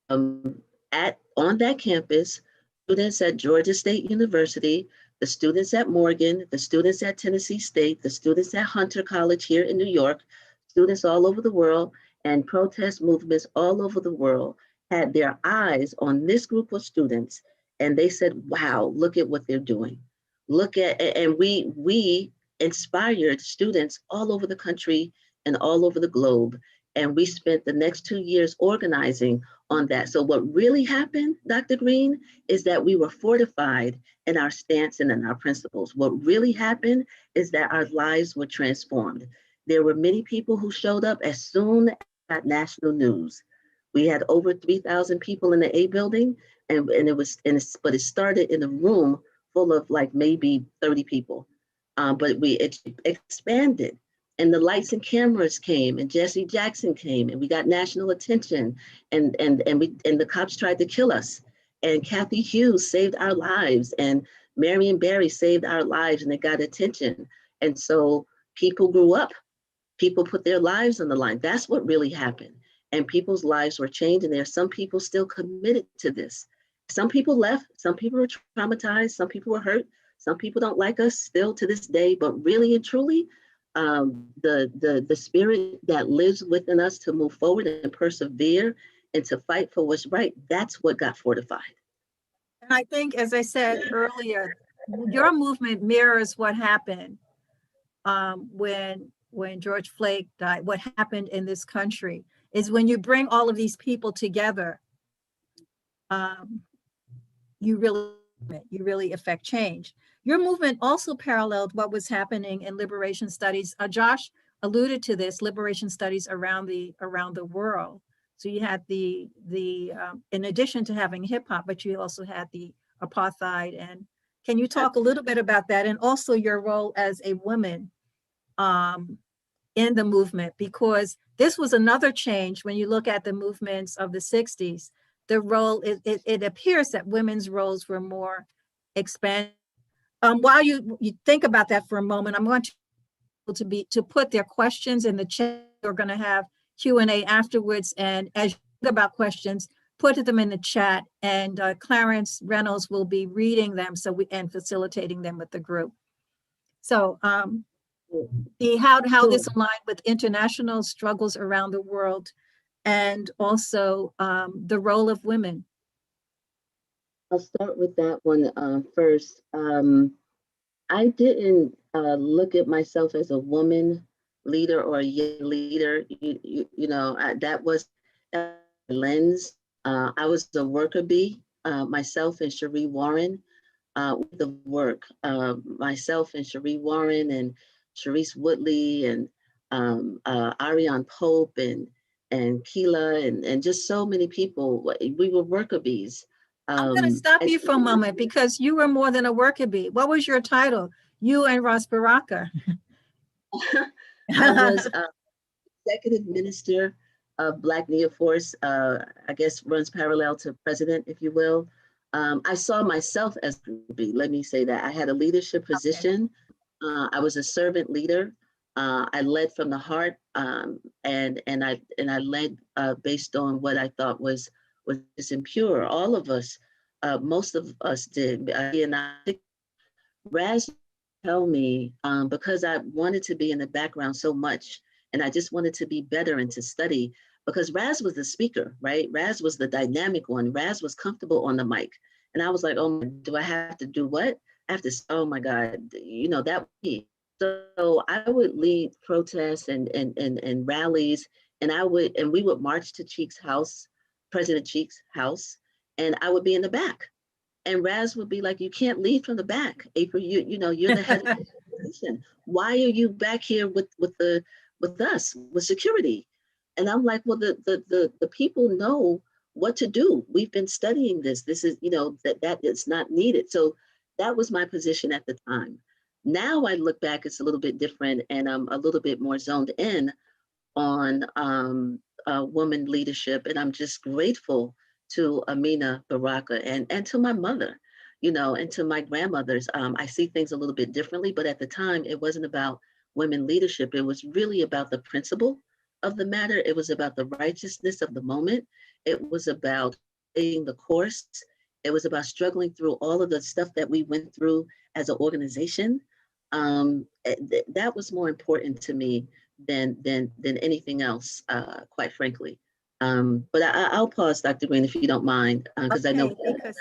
S5: on that campus, students at Georgia State University, the students at Morgan, the students at Tennessee State, the students at Hunter College here in New York, students all over the world, and protest movements all over the world had their eyes on this group of students, and they said, wow, look at what they're doing. Look at, and we inspired students all over the country and all over the globe. And we spent the next 2 years organizing on that. So what really happened, Dr. Green, is that we were fortified in our stance and in our principles. What really happened is that our lives were transformed. There were many people who showed up as soon as that national news. We had over 3,000 people in the A building, but it started in a room full of like maybe 30 people. But it expanded. And the lights and cameras came, and Jesse Jackson came, and we got national attention, and the cops tried to kill us. And Kathy Hughes saved our lives, and Marion Barry saved our lives, and they got attention. And so people grew up. People put their lives on the line. That's what really happened. and people's lives were changed. And there are some people still committed to this. Some people left, some people were traumatized, some people were hurt, some people don't like us still to this day, but really and truly, the spirit that lives within us to move forward and persevere and to fight for what's right, that's what got fortified.
S3: And I think, as I said earlier, your movement mirrors what happened when George Flake died. What happened in this country is when you bring all of these people together, you really affect change. Your movement also paralleled what was happening in liberation studies. Josh alluded to this, liberation studies around the world. So you had the in addition to having hip hop, but you also had the apartheid. And can you talk a little bit about that, and also your role as a woman in the movement? Because this was another change when you look at the movements of the 60s. The role, it appears that women's roles were more expanded. While you think about that for a moment, I'm going to put their questions in the chat. We're going to have Q&A afterwards, and as you think about questions, put them in the chat, and Clarence Reynolds will be reading them and facilitating them with the group. So how this aligned with international struggles around the world, and also the role of women.
S5: I'll start with that one first. I didn't look at myself as a woman leader or a young leader. That was a lens. I was a worker bee, myself and Cherie Warren, with the work. Myself and Cherie Warren and Sharice Woodley and Ariane Pope and Keela and just so many people. We were worker bees.
S3: I'm going to stop you for a moment, because you were more than a worker bee. What was your title? You and Ross Baraka.
S5: I was executive minister of Black Neoforce, I guess runs parallel to president, if you will. I saw myself as a bee, let me say that. I had a leadership position. Okay. I was a servant leader. I led from the heart, and I led based on what I thought was impure. All of us, most of us did. And Raz told me, because I wanted to be in the background so much, and I just wanted to be better and to study, because Raz was the speaker, right? Raz was the dynamic one. Raz was comfortable on the mic. And I was like, oh, do I have to do what? I have to, oh my God, that would be. So I would lead protests and rallies, and we would march to Cheek's house, President Cheek's house, and I would be in the back. And Raz would be like, you can't lead from the back. April, you're the head of the organization. Why are you back here with us, with security? And I'm like, well, the people know what to do. We've been studying this. This is, that it's not needed. So that was my position at the time. Now I look back, it's a little bit different, and I'm a little bit more zoned in on woman leadership. And I'm just grateful to Amina Baraka and to my mother, and to my grandmothers. I see things a little bit differently, but at the time it wasn't about women leadership. It was really about the principle of the matter. It was about the righteousness of the moment. It was about staying the course. It was about struggling through all of the stuff that we went through as an organization. That was more important to me than anything else, quite frankly. But I'll pause, Dr. Green, if you don't mind, because I know.
S3: Because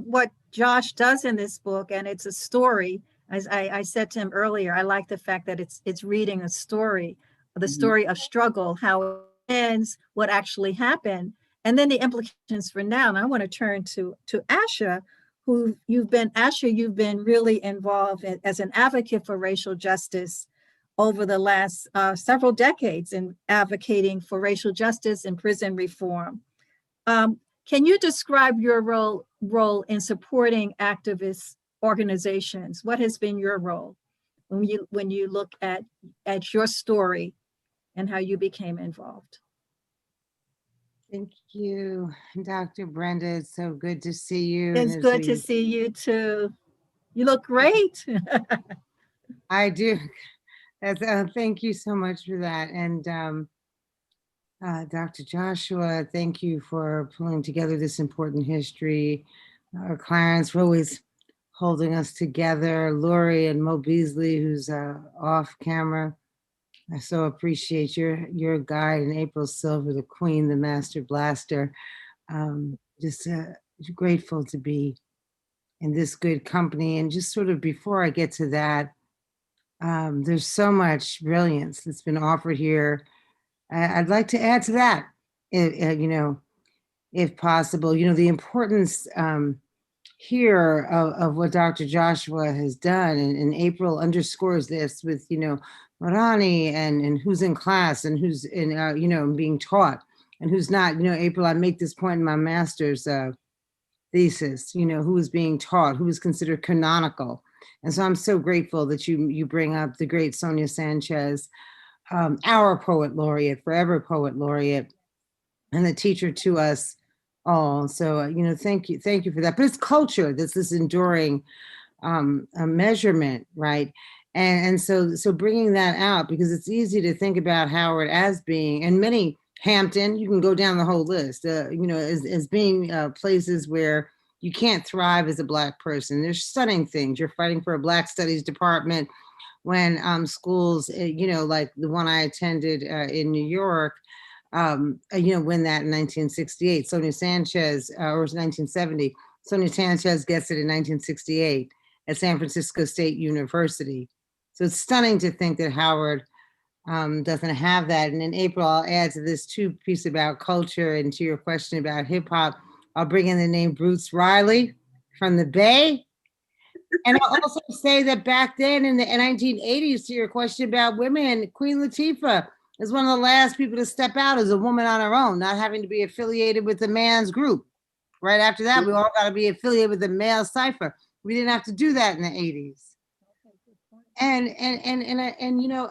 S3: what Josh does in this book, and it's a story, as I said to him earlier, I like the fact that it's reading a story, the story of struggle, how it ends, what actually happened, and then the implications for now. And I want to turn to Asha, who you've been really involved as an advocate for racial justice over the last several decades in advocating for racial justice and prison reform. Can you describe your role in supporting activist organizations? What has been your role when you look at your story and how you became involved?
S6: Thank you, Dr. Brenda. It's so good to see you.
S3: It's good to see you too. You look great.
S6: I do. That's, thank you so much for that. And Dr. Joshua, thank you for pulling together this important history. Clarence, for always holding us together. Lori and Mo Beasley, who's off camera. I so appreciate your guide, and April Silver, the queen, the master blaster. Just grateful to be in this good company. And just sort of before I get to that, there's so much brilliance that's been offered here. I'd like to add to that, if possible, the importance here of what Dr. Joshua has done. And April underscores this with, Marani and who's in class and who's in, being taught and who's not. April, I make this point in my master's thesis, who is being taught, who is considered canonical. And so I'm so grateful that you bring up the great Sonia Sanchez, our poet laureate, forever poet laureate, and the teacher to us all. So, thank you for that. But it's culture that's this enduring measurement, right? And so bringing that out, because it's easy to think about Howard as being, and many, Hampton, you can go down the whole list, as being places where you can't thrive as a Black person. There's stunning things. You're fighting for a Black Studies department when schools, like the one I attended in New York, win that in 1968. Sonia Sanchez, or it was 1970. Sonia Sanchez gets it in 1968 at San Francisco State University. So it's stunning to think that Howard doesn't have that. And in April, I'll add to this too piece about culture, and to your question about hip hop, I'll bring in the name Bruce Riley from the Bay. And I'll also say that back then in the 1980s, to your question about women, Queen Latifah is one of the last people to step out as a woman on her own, not having to be affiliated with the man's group. Right after that, we all got to be affiliated with the male cipher. We didn't have to do that in the 80s. And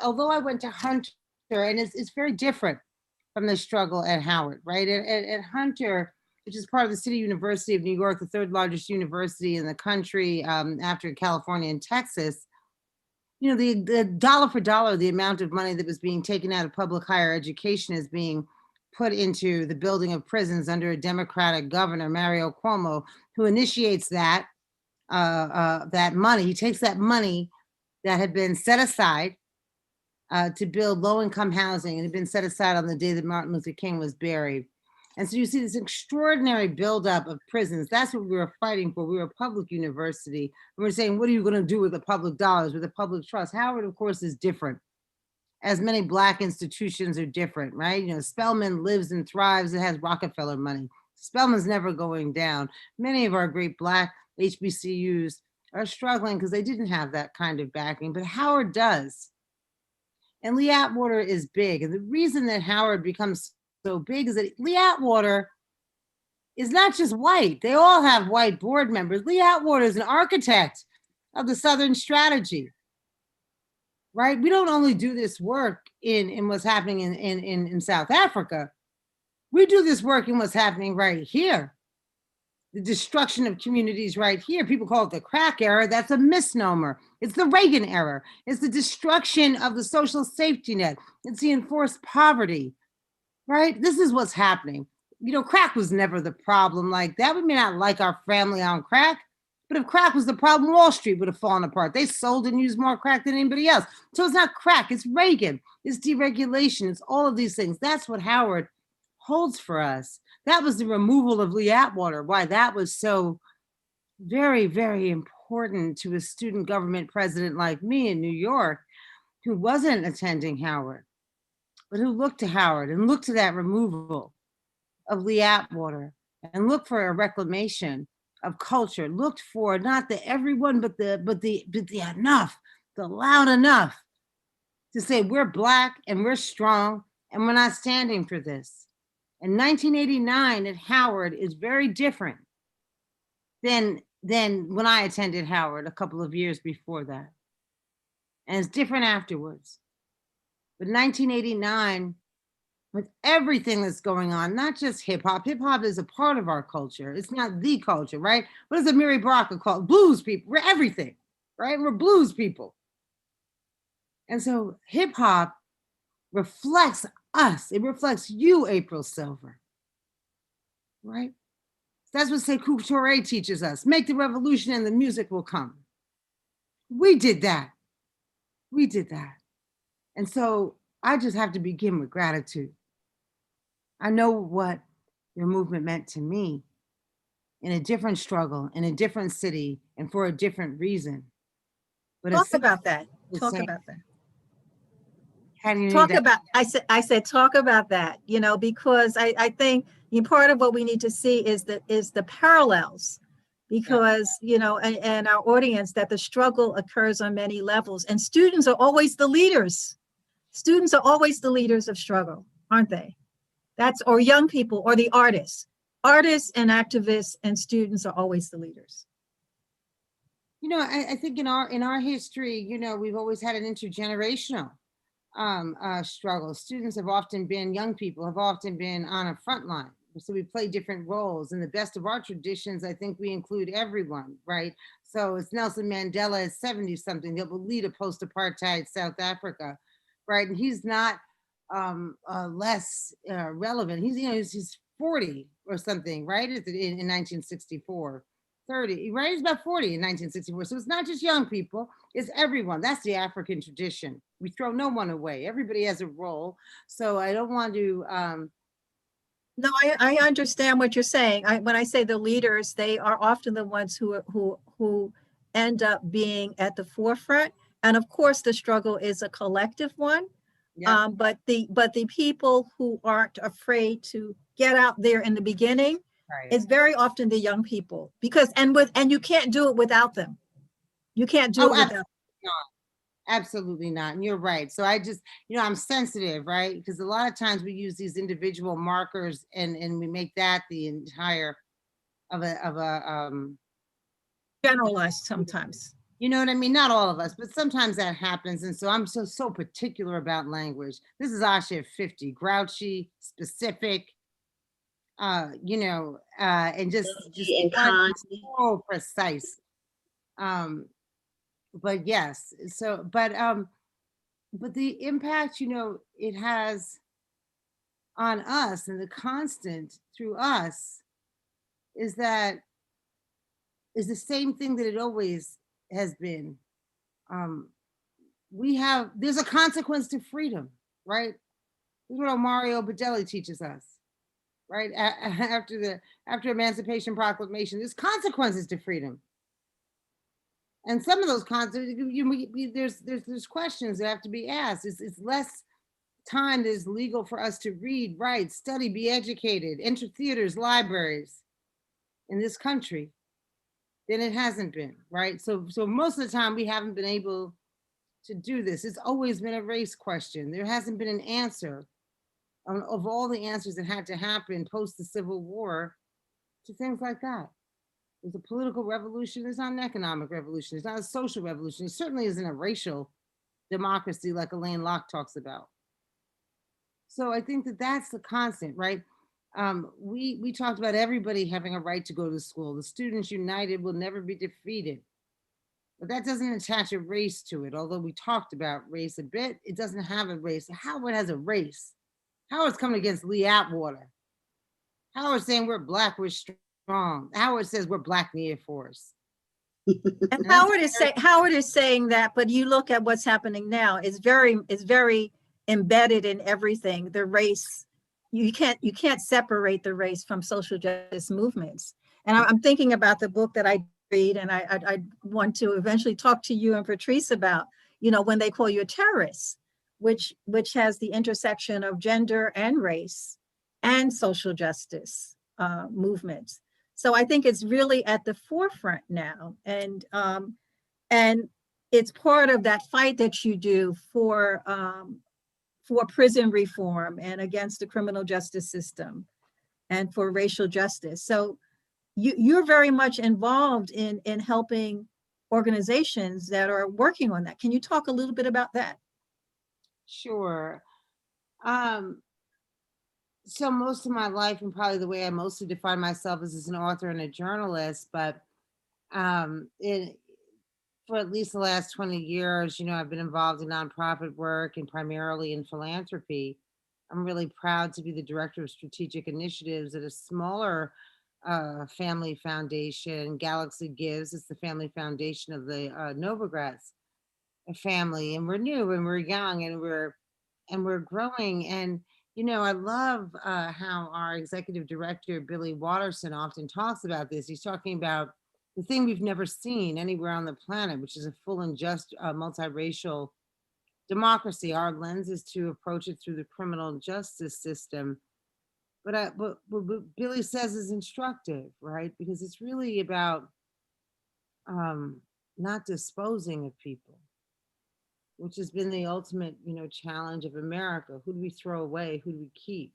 S6: although I went to Hunter, and it's very different from the struggle at Howard, right? At Hunter, which is part of the City University of New York, the third largest university in the country after California and Texas, the dollar for dollar, the amount of money that was being taken out of public higher education is being put into the building of prisons under a Democratic governor, Mario Cuomo, who initiates that money. He takes that money that had been set aside to build low-income housing, and had been set aside on the day that Martin Luther King was buried. And so you see this extraordinary buildup of prisons. That's what we were fighting for. We were a public university. And we're saying, what are you going to do with the public dollars, with the public trust? Howard, of course, is different, as many Black institutions are different, right? Spelman lives and thrives. It has Rockefeller money. Spelman's never going down. Many of our great Black HBCUs are struggling because they didn't have that kind of backing, but Howard does. And Lee Atwater is big. And the reason that Howard becomes so big is that Lee Atwater is not just white. They all have white board members. Lee Atwater is an architect of the Southern strategy, right? We don't only do this work in what's happening in South Africa. We do this work in what's happening right here. The destruction of communities right here. People call it the crack era. That's a misnomer. It's the Reagan era. It's the destruction of the social safety net. It's the enforced poverty, right? This is what's happening. Crack was never the problem like that. We may not like our family on crack, but if crack was the problem, Wall Street would have fallen apart. They sold and used more crack than anybody else. So it's not crack, it's Reagan, it's deregulation, it's all of these things. That's what Howard holds for us. That was the removal of Lee Atwater. Why that was so very, very important to a student government president like me in New York, who wasn't attending Howard, but who looked to Howard and looked to that removal of Lee Atwater and looked for a reclamation of culture, looked for not the everyone, but the enough, the loud enough to say we're Black and we're strong and we're not standing for this. And 1989 at Howard is very different than when I attended Howard a couple of years before that. And it's different afterwards. But 1989, with everything that's going on, not just hip hop is a part of our culture. It's not the culture, right? What does Amiri Baraka call blues people? We're everything, right? We're blues people. And so hip hop reflects us. It reflects you, April Silver, right? That's what Sekou Touré teaches us. Make the revolution and the music will come. We did that. We did that. And so I just have to begin with gratitude. I know what your movement meant to me in a different struggle, in a different city, and for a different reason. But
S3: Talk about that. Talk
S6: saying,
S3: about that.
S6: how do you need
S3: Talk
S6: that?
S3: about, I said, talk about that, you know, because I think part of what we need to see is the parallels, because, you know, and our audience, that the struggle occurs on many levels, and students are always the leaders. Students are always the leaders of struggle, aren't they? That's, or young people, or the artists. Artists and activists and students are always the leaders.
S6: You know, I think in our history, you know, we've always had an intergenerational struggle. Students have often been, young people have often been on a front line. So we play different roles. In the best of our traditions, I think we include everyone, right? So it's Nelson Mandela is 70 something, that will lead a post-apartheid South Africa, right? And he's not less relevant. He's, you know, he's 40 or something, right? In 1964. 30, right? He's about 40 in 1964. So it's not just young people, it's everyone. That's the African tradition. We throw no one away. Everybody has a role. So I don't want to.
S3: No, I understand what you're saying. When I say the leaders, they are often the ones who end up being at the forefront. And of course, the struggle is a collective one.
S6: Yeah.
S3: But the people who aren't afraid to get out there in the beginning,
S6: Right.
S3: it's very often the young people, because and you can't do it without them. You can't do it without them.
S6: Absolutely not. And you're right. So I just, you know, I'm sensitive, right? Because a lot of times we use these individual markers and we make that the entire of a
S3: Generalized sometimes.
S6: you know what I mean? Not all of us, but sometimes that happens. And so I'm so particular about language. This is Asha 50, grouchy, specific, you know, and just
S5: and kind.
S6: so precise. But yes, so but the impact, you know, it has on us, and the constant through us is that is the same thing that it always has been. There's a consequence to freedom, right? This is what Mario Bedelli teaches us, right? After Emancipation Proclamation, there's consequences to freedom. And some of those consequences, there's questions that have to be asked. It's less time that is legal for us to read, write, study, be educated, enter theaters, libraries in this country than it hasn't been, right? So most of the time we haven't been able to do this. It's always been a race question. There hasn't been an answer of all the answers that had to happen post the Civil War to things like that. There's a political revolution. It's not an economic revolution. It's not a social revolution. It certainly isn't a racial democracy like Elaine Locke talks about. So I think that that's the constant, right? We talked about everybody having a right to go to school. The Students United will never be defeated. But that doesn't attach a race to it. Although we talked about race a bit, it doesn't have a race. Howard has a race. Howard's coming against Lee Atwater. Howard's saying we're Black, we're strong. Howard says we're Black in the Air Force.
S3: And Howard is saying that, but you look at what's happening now, it's very embedded in everything. The race, you can't separate the race from social justice movements. And I'm thinking about the book that I read, and I want to eventually talk to you and Patrice about, you know, When They Call You a Terrorist, which has the intersection of gender and race and social justice movements. So I think it's really at the forefront now, and it's part of that fight that you do for prison reform and against the criminal justice system and for racial justice. So you're very much involved in helping organizations that are working on that. Can you talk a little bit about that?
S6: Sure. So most of my life, and probably the way I mostly define myself is as an author and a journalist, but for at least the last 20 years, I've been involved in nonprofit work and primarily in philanthropy. I'm really proud to be the director of strategic initiatives at a smaller family foundation, Galaxy Gives. It's the family foundation of the Novogratz family, and we're new and we're young and we're growing. And I love how our executive director Billy Watterson often talks about this. He's talking about the thing we've never seen anywhere on the planet, which is a full and just multiracial democracy. Our lens is to approach it through the criminal justice system. But what Billy says is instructive, right? Because it's really about not disposing of people, which has been the ultimate, challenge of America. Who do we throw away? Who do we keep?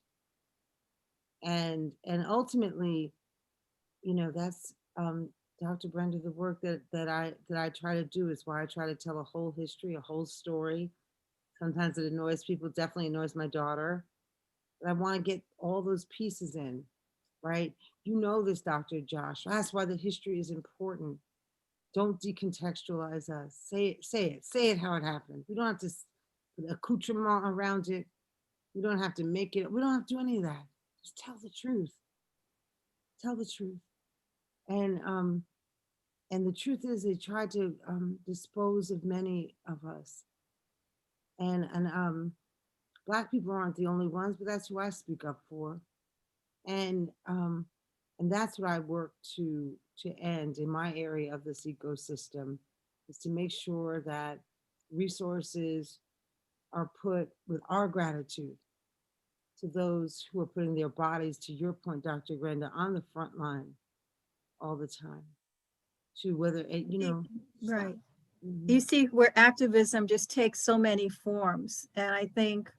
S6: And ultimately, that's Dr. Brenda, the work that I try to do is why I try to tell a whole history, a whole story. Sometimes it annoys people, definitely annoys my daughter. But I want to get all those pieces in, right? You know this, Dr. Josh. That's why the history is important. Don't decontextualize us. Say it how it happened. We don't have to put accoutrement around it. We don't have to make it. We don't have to do any of that. Just tell the truth. Tell the truth. And the truth is, they tried to dispose of many of us. And Black people aren't the only ones, but that's who I speak up for. And that's what I work to end in my area of this ecosystem, is to make sure that resources are put with our gratitude to those who are putting their bodies, to your point, Dr. Brenda, on the front line all the time. To whether
S3: Right.
S6: Mhm.
S3: You see where activism just takes so many forms. And I think,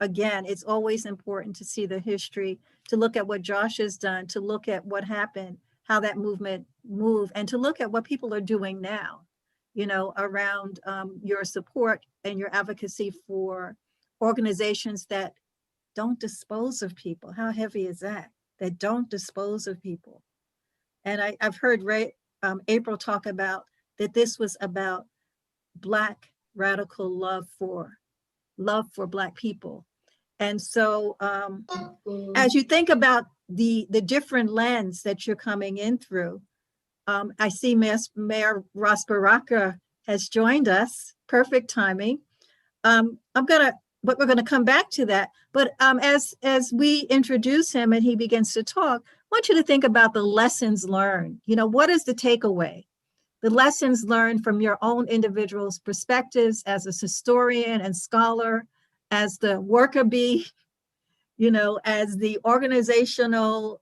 S3: again, it's always important to see the history, to look at what Josh has done, to look at what happened, how that movement moved, and to look at what people are doing now, around your support and your advocacy for organizations that don't dispose of people. How heavy is that? That don't dispose of people. And I've heard April talk about that this was about Black radical love for Black people. And so as you think about the different lens that you're coming in through, I see Mayor Ross Baraka has joined us. Perfect timing. But we're gonna come back to that. But as we introduce him and he begins to talk, I want you to think about the lessons learned. What is the takeaway? The lessons learned from your own individual's perspectives as a historian and scholar, as the worker bee, as the organizational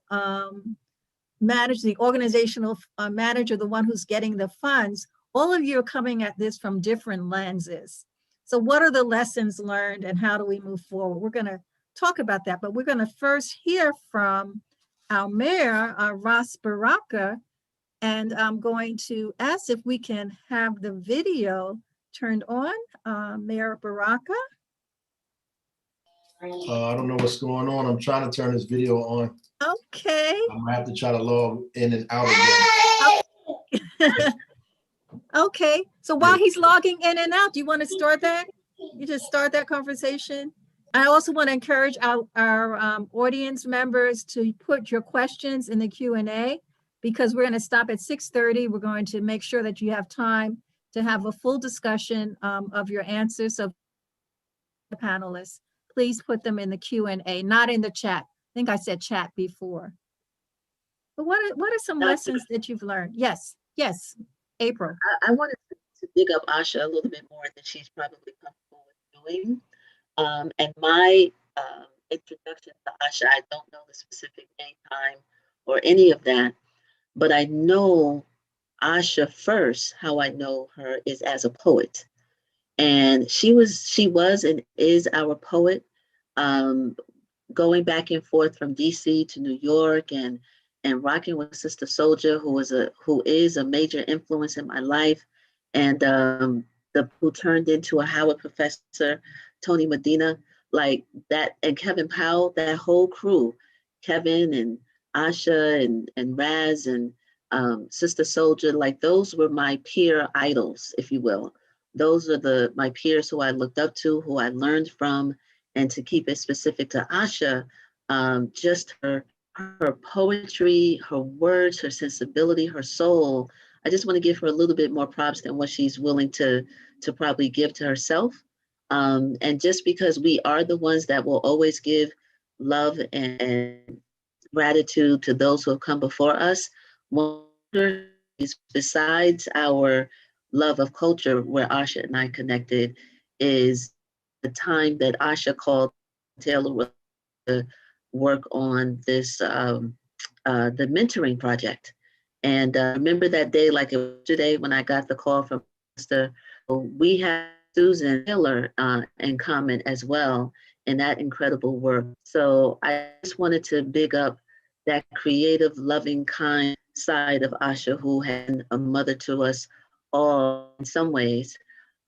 S3: manager, the one who's getting the funds. All of you are coming at this from different lenses. So what are the lessons learned and how do we move forward? We're going to talk about that, but we're going to first hear from our mayor, Ross Baraka, and I'm going to ask if we can have the video turned on. Mayor Baraka.
S7: I don't know what's going on. I'm trying to turn this video on.
S3: Okay.
S7: I'm gonna have to try to log in and out again.
S3: Okay. So while he's logging in and out, do you want to start that? You just start that conversation. I also want to encourage our audience members to put your questions in the Q&A, because we're going to stop at 6:30. We're going to make sure that you have time to have a full discussion of your answers. So the panelists, please put them in the Q&A, not in the chat. I think I said chat before. But what are some lessons that you've learned? Yes, April.
S5: I wanted to dig up Asha a little bit more than she's probably comfortable with doing. And my introduction to Asha, I don't know the specific name, time, or any of that, but I know Asha first. How I know her is as a poet. And she was and is our poet, going back and forth from DC to New York and rocking with Sister Soldier, who is a major influence in my life, and who turned into a Howard professor, Tony Medina, like that, and Kevin Powell, that whole crew, Kevin and Asha and Raz and Sister Soldier, like those were my peer idols, if you will. Those are my peers who I looked up to, who I learned from. And to keep it specific to Asha, just her poetry, her words, her sensibility, her soul. I just want to give her a little bit more props than what she's willing to probably give to herself. And just because we are the ones that will always give love and gratitude to those who have come before us, one is besides our love of culture, where Asha and I connected, is the time that Asha called Taylor to work on this, the mentoring project. And remember that day, like it was today, when I got the call from Mr. We had Susan Taylor in common as well in that incredible work. So I just wanted to big up that creative, loving, kind side of Asha, who had a mother to us all in some ways.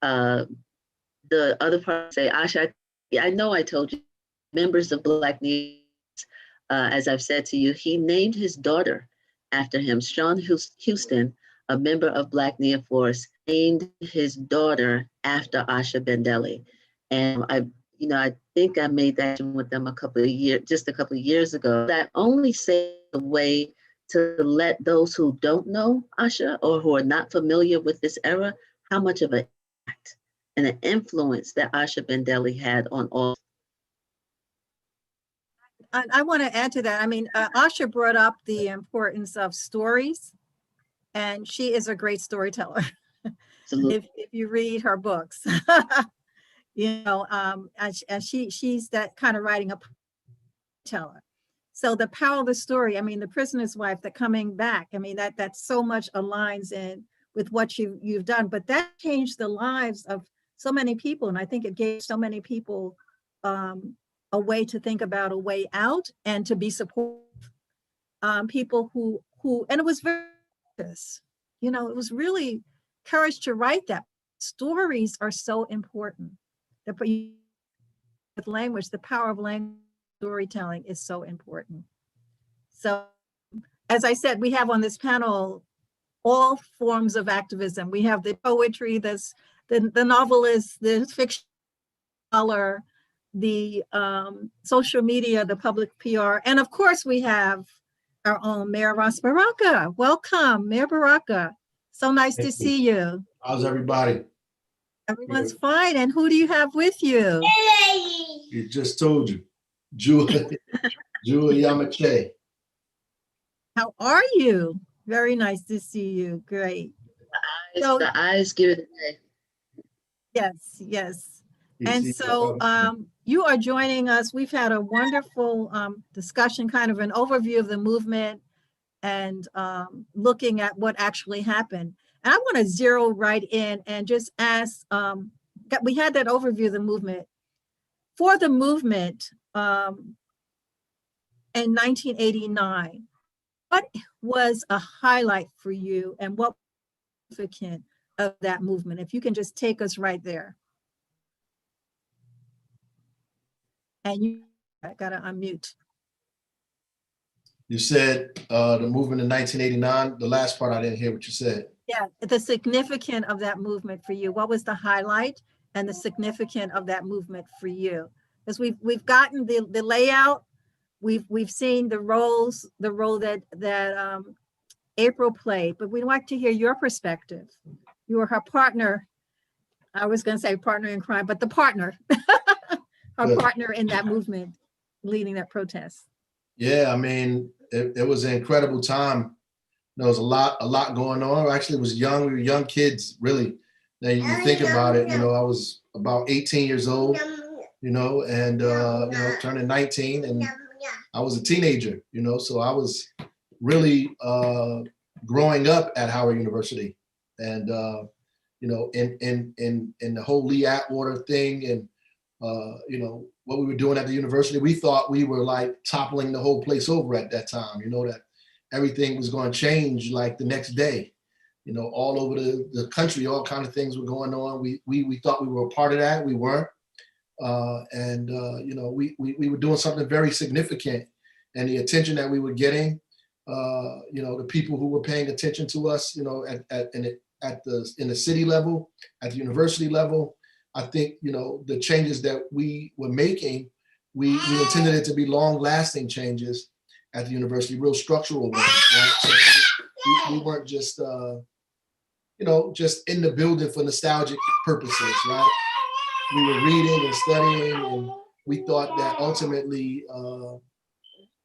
S5: The other part say, Asha, I know I told you, members of Black Newark, as I've said to you, he named his daughter after him. Sean Houston, a member of Black Newark Force, named his daughter after Asha Bandele. And I think I made that with them a couple of years ago. That only say a way to let those who don't know Asha or who are not familiar with this era, how much of an impact and an influence that Asha Bandele had on all.
S3: I want to add to that. I mean, Asha brought up the importance of stories, and she is a great storyteller. if you read her books, and she's that kind of writing a teller. So the power of the story, I mean, The Prisoner's Wife, the coming back, I mean, that so much aligns in with what you've done, but that changed the lives of so many people. And I think it gave so many people a way to think about a way out and to be supportive. People who, and it was very, it was really courage to write that. Stories are so important. With language, the power of language storytelling is so important. So, as I said, we have on this panel all forms of activism. We have the poetry, the novelist, the fiction scholar, the social media, the public PR, and of course we have our own Mayor Ross Baraka. Welcome, Mayor Baraka. So nice to see you.
S7: How's everybody?
S3: Everyone's fine. And who do you have with you?
S7: It just told you, Julia Yamache.
S3: How are you? Very nice to see you. Great.
S5: The eyes give it away.
S3: Yes. And so you are joining us. We've had a wonderful discussion, kind of an overview of the movement and looking at what actually happened. And I want to zero right in and just ask, we had that overview of the movement. For the movement in 1989, what was a highlight for you and what was significant of that movement? If you can just take us right there. And I gotta unmute.
S7: You said the movement in 1989. The last part, I didn't hear what you said.
S3: Yeah, the significance of that movement for you. What was the highlight and the significance of that movement for you? Because we've gotten the layout, we've seen the role that April played, but we'd like to hear your perspective. You were her partner. I was going to say partner in crime, but the partner, her partner in that movement, leading that protest.
S7: Yeah, I mean, it was an incredible time. There was a lot going on. Actually, it was young. We were young kids, really. Now you think about it, I was about 18 years old, and turning 19, and I was a teenager, so I was really growing up at Howard University, and in the whole Lee Atwater thing, and what we were doing at the university, we thought we were like toppling the whole place over at that time, that everything was going to change like the next day, all over the country, all kinds of things were going on. We thought we were a part of that. We weren't. We were doing something very significant, and the attention that we were getting the people who were paying attention to us, in the city level, at the university level. I think, the changes that we were making, we intended it to be long-lasting changes at the university, real structural ones, right? So we weren't just, just in the building for nostalgic purposes, right? We were reading and studying, and we thought that ultimately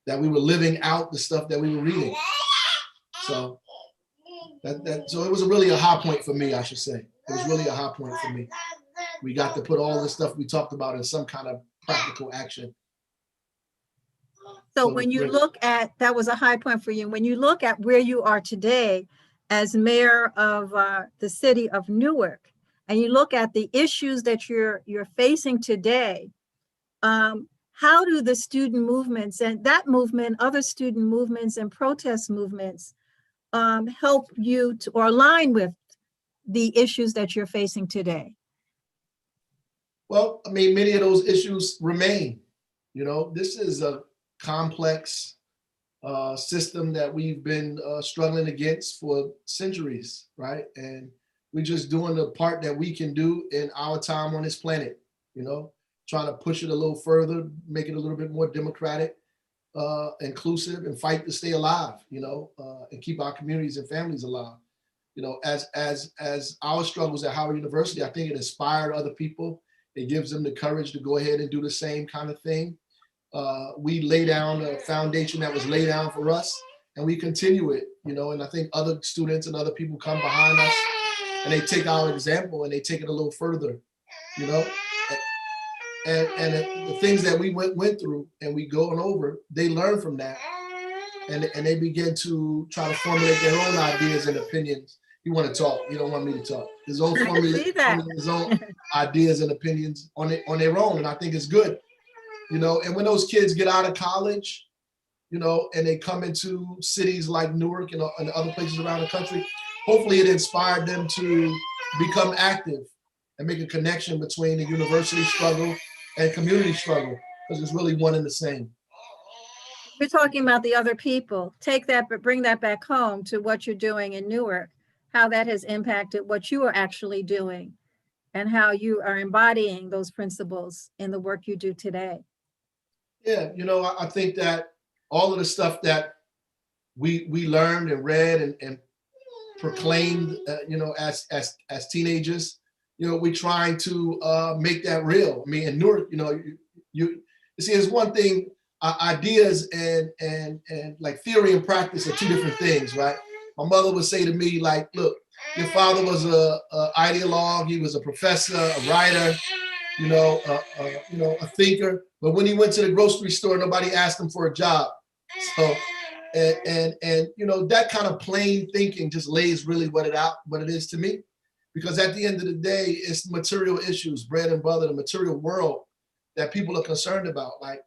S7: that we were living out the stuff that we were reading. So so it was really a high point for me, I should say. It was really a high point for me. We got to put all the stuff we talked about in some kind of practical action.
S3: So when you look at, that was a high point for you. When you look at where you are today as mayor of the city of Newark, and you look at the issues that you're facing today, how do the student movements and that movement, other student movements and protest movements help you to, or align with the issues that you're facing today?
S7: Well, I mean, many of those issues remain. This is a complex system that we've been struggling against for centuries, right? And we're just doing the part that we can do in our time on this planet, trying to push it a little further, make it a little bit more democratic, inclusive, and fight to stay alive, and keep our communities and families alive. As our struggles at Howard University, I think it inspired other people. It gives them the courage to go ahead and do the same kind of thing. We lay down a foundation that was laid down for us, and we continue it, and I think other students and other people come behind us and they take our example and they take it a little further, and the things that we went through and we going over, they learn from that, and they begin to try to formulate their own ideas and opinions. You want to talk, you don't want me to talk. His own formulate his own ideas and opinions on their own, and I think it's good. And when those kids get out of college, and they come into cities like Newark and other places around the country, hopefully it inspired them to become active and make a connection between the university struggle and community struggle, because it's really one and the same.
S3: We're talking about the other people. Take that, but bring that back home to what you're doing in Newark, how that has impacted what you are actually doing and how you are embodying those principles in the work you do today. Yeah,
S7: I think that all of the stuff that we learned and read and proclaimed, as teenagers, we're trying to make that real. I mean, in Newark, you see, it's one thing. Ideas and like theory and practice are two different things, right? My mother would say to me, like, look, your father was a ideologue, he was a professor, a writer, a thinker. But when he went to the grocery store, nobody asked him for a job. So, and that kind of plain thinking just lays really what it is to me. Because at the end of the day, it's material issues, bread and butter, the material world that people are concerned about. Like,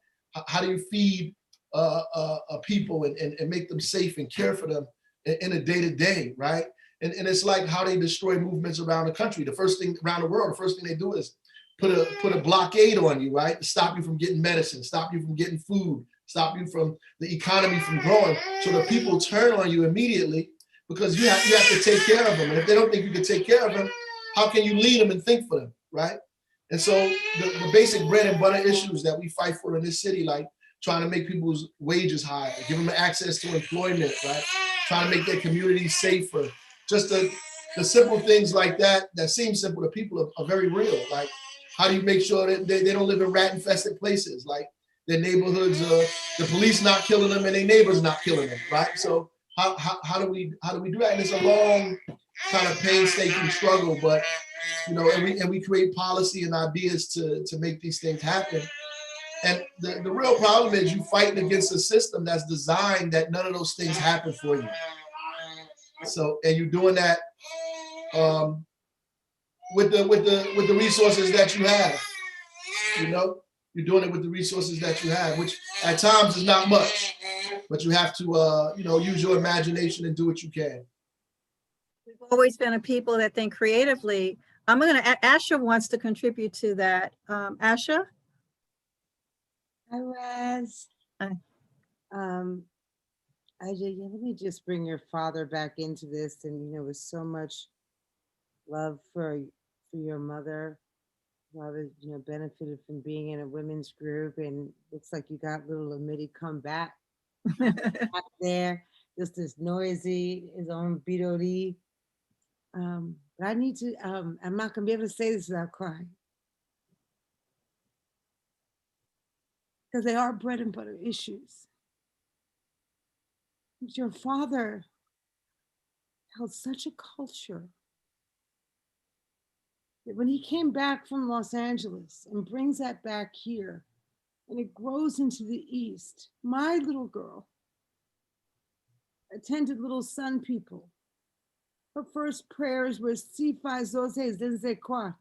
S7: how do you feed people and make them safe and care for them in a day-to-day, right? And it's like how they destroy movements around the country. The first thing around the world, the first thing they do is put a blockade on you, right? To stop you from getting medicine, stop you from getting food, stop you from the economy from growing. So the people turn on you immediately because you have to take care of them. And if they don't think you can take care of them, how can you lead them and think for them, right? And so the basic bread and butter issues that we fight for in this city, like trying to make people's wages higher, give them access to employment, right? Trying to make their communities safer. Just the simple things like that seem simple to people are very real. Like, how do you make sure that they don't live in rat-infested places? Like, their neighborhoods, the police not killing them and their neighbors not killing them, right? So how do we do that? And it's a long kind of painstaking struggle, but and we create policy and ideas to make these things happen. And the real problem is you fighting against a system that's designed that none of those things happen for you. So, and you're doing that with the resources that you have. You're doing it with the resources that you have, which at times is not much, but you have to use your imagination and do what you can.
S3: We've always been a people that think creatively. Asha wants to contribute to that. Asha?
S6: Hi, Raz.
S3: Hi.
S6: Yeah, let me just bring your father back into this. And, with so much love for your mother. Father, benefited from being in a women's group, and looks like you got little Amity come back there, just as noisy, his own Bidori. But I need to, I'm not gonna be able to say this without crying. Because they are bread and butter issues. Your father held such a culture that when he came back from Los Angeles and brings that back here, and it grows into the East, my little girl attended Little Sun People. Her first prayers were Sifa Zote Zenze Kwa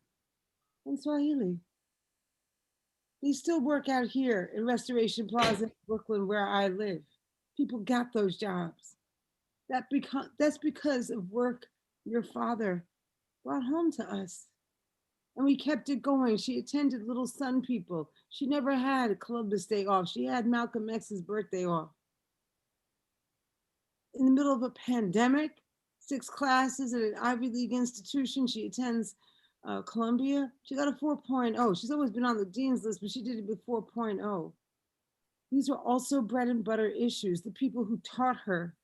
S6: in Swahili. They still work out here in Restoration Plaza in Brooklyn, where I live. People got those jobs. That's because of work your father brought home to us. And we kept it going. She attended Little Sun People. She never had a Columbus Day off. She had Malcolm X's birthday off. In the middle of a pandemic, 6 classes at an Ivy League institution. She attends Columbia. She got a 4.0. She's always been on the dean's list, but she did it with 4.0. These are also bread and butter issues. The people who taught her,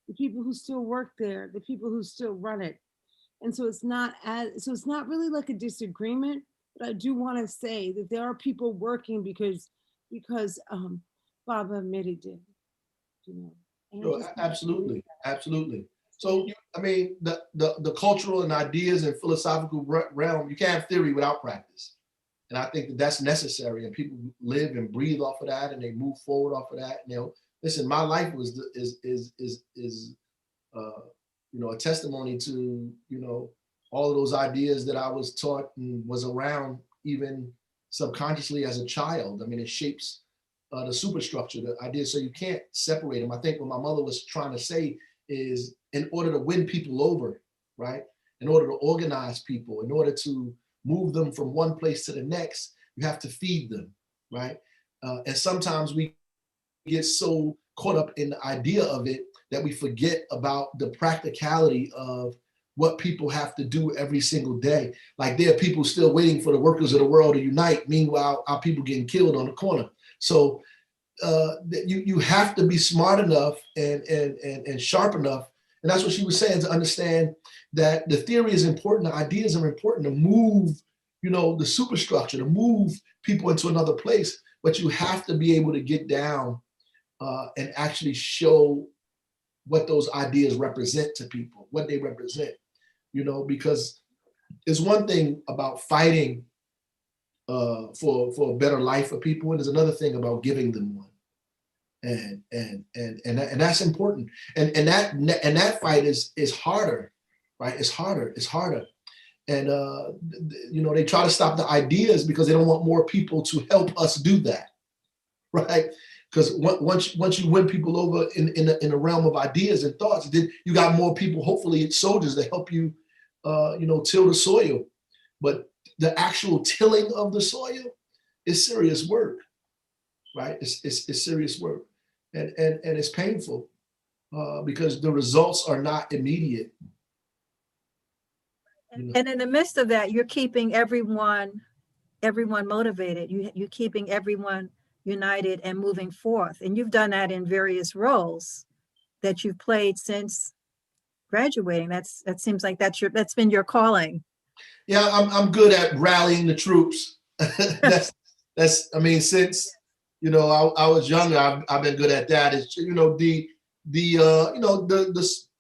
S6: the people who still work there, the people who still run it. And so it's not really like a disagreement, but I do want to say that there are people working because Baba Miri did,
S7: Sure, absolutely, absolutely. So, I mean, the cultural and ideas and philosophical realm, you can't have theory without practice. And I think that that's necessary, and people live and breathe off of that, and they move forward off of that. Listen, my life is a testimony to, all of those ideas that I was taught and was around even subconsciously as a child. I mean, it shapes the superstructure, the ideas. So you can't separate them. I think what my mother was trying to say is, in order to win people over, right? In order to organize people, in order to move them from one place to the next, you have to feed them, right? And sometimes we get so caught up in the idea of it that we forget about the practicality of what people have to do every single day. Like, there are people still waiting for the workers of the world to unite. Meanwhile, our people getting killed on the corner. So you have to be smart enough and sharp enough. And that's what she was saying, to understand that the theory is important, the ideas are important to move, the superstructure, to move people into another place. But you have to be able to get down and actually show what those ideas represent to people, what they represent, because there's one thing about fighting for a better life for people, and there's another thing about giving them one. And that's important. And that fight is harder, right? It's harder. And they try to stop the ideas because they don't want more people to help us do that, right? Because once you win people over in the realm of ideas and thoughts, then you got more people, hopefully soldiers, that help you, till the soil. But the actual tilling of the soil is serious work, right? It's serious work, and it's painful because the results are not immediate.
S3: And in the midst of that, you're keeping everyone motivated. You're keeping everyone united and moving forth. And you've done that in various roles that you've played since graduating. That seems like that's been your calling.
S7: Yeah, I'm good at rallying the troops. that's I mean, since I was younger, I've been good at that. It's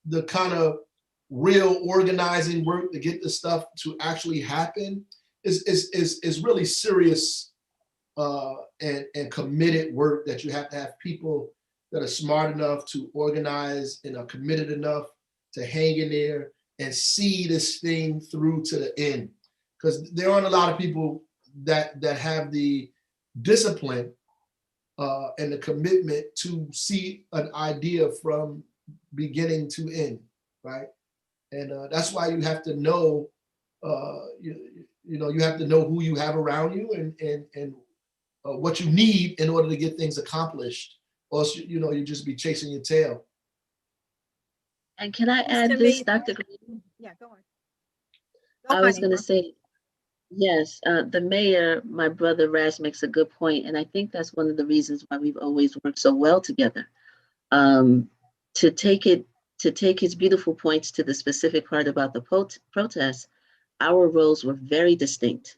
S7: the kind of real organizing work to get the stuff to actually happen is really serious and committed work, that you have to have people that are smart enough to organize and are committed enough to hang in there and see this thing through to the end. Because there aren't a lot of people that have the discipline and the commitment to see an idea from beginning to end, right? And that's why you have to know, you have to know who you have around you and what you need in order to get things accomplished or else, you know, you just be chasing your tail.
S5: And can I
S3: Mr.
S5: add this,
S3: Lee,
S5: Dr. Green?
S3: Yeah, go on.
S5: I was going to
S3: honey.
S5: say, yes, the mayor, my brother Raz, makes a good point, and I think that's one of the reasons why we've always worked so well together. To take his beautiful points to the specific part about the protest, our roles were very distinct.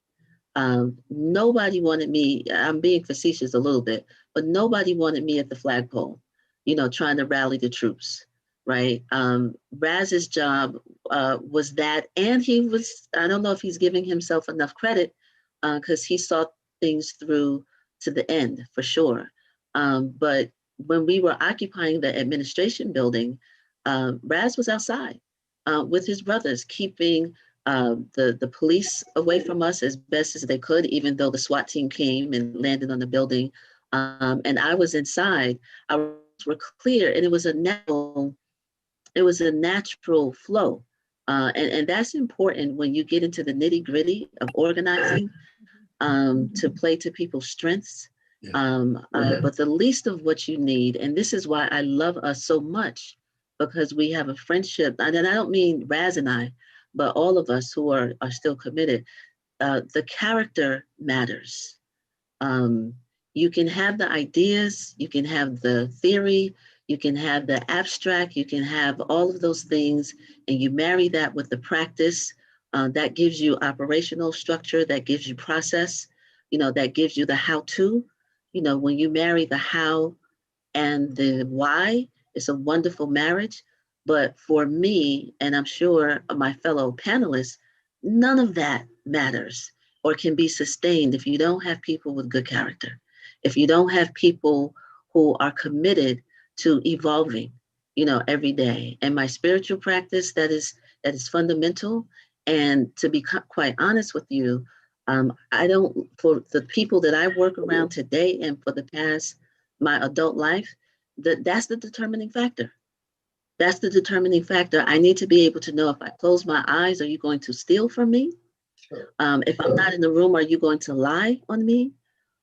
S5: Nobody wanted me, I'm being facetious a little bit, but nobody wanted me at the flagpole, you know, trying to rally the troops, right? Raz's job was that, and he was, I don't know if he's giving himself enough credit because he saw things through to the end for sure. But when we were occupying the administration building, Raz was outside with his brothers, keeping the police away from us as best as they could, even though the SWAT team came and landed on the building. And I was inside. Our roles were clear, and it was a natural flow. And that's important when you get into the nitty gritty of organizing, to play to people's strengths. But the least of what you need, and this is why I love us so much, because we have a friendship, and I don't mean Raz and I, but all of us who are still committed. The character matters. You can have the ideas, you can have the theory, you can have the abstract, you can have all of those things, and you marry that with the practice. That gives you operational structure, that gives you process, you know, that gives you the how-to. You know, when you marry the how and the why, it's a wonderful marriage. But for me, and I'm sure my fellow panelists, none of that matters or can be sustained if you don't have people with good character, if you don't have people who are committed to evolving, you know, every day. And my spiritual practice, that is fundamental. And to be quite honest with you, I don't, for the people that I work around today and for the past, my adult life, that's the determining factor. That's the determining factor. I need to be able to know, if I close my eyes, are you going to steal from me?
S7: Sure.
S5: If I'm not in the room, are you going to lie on me?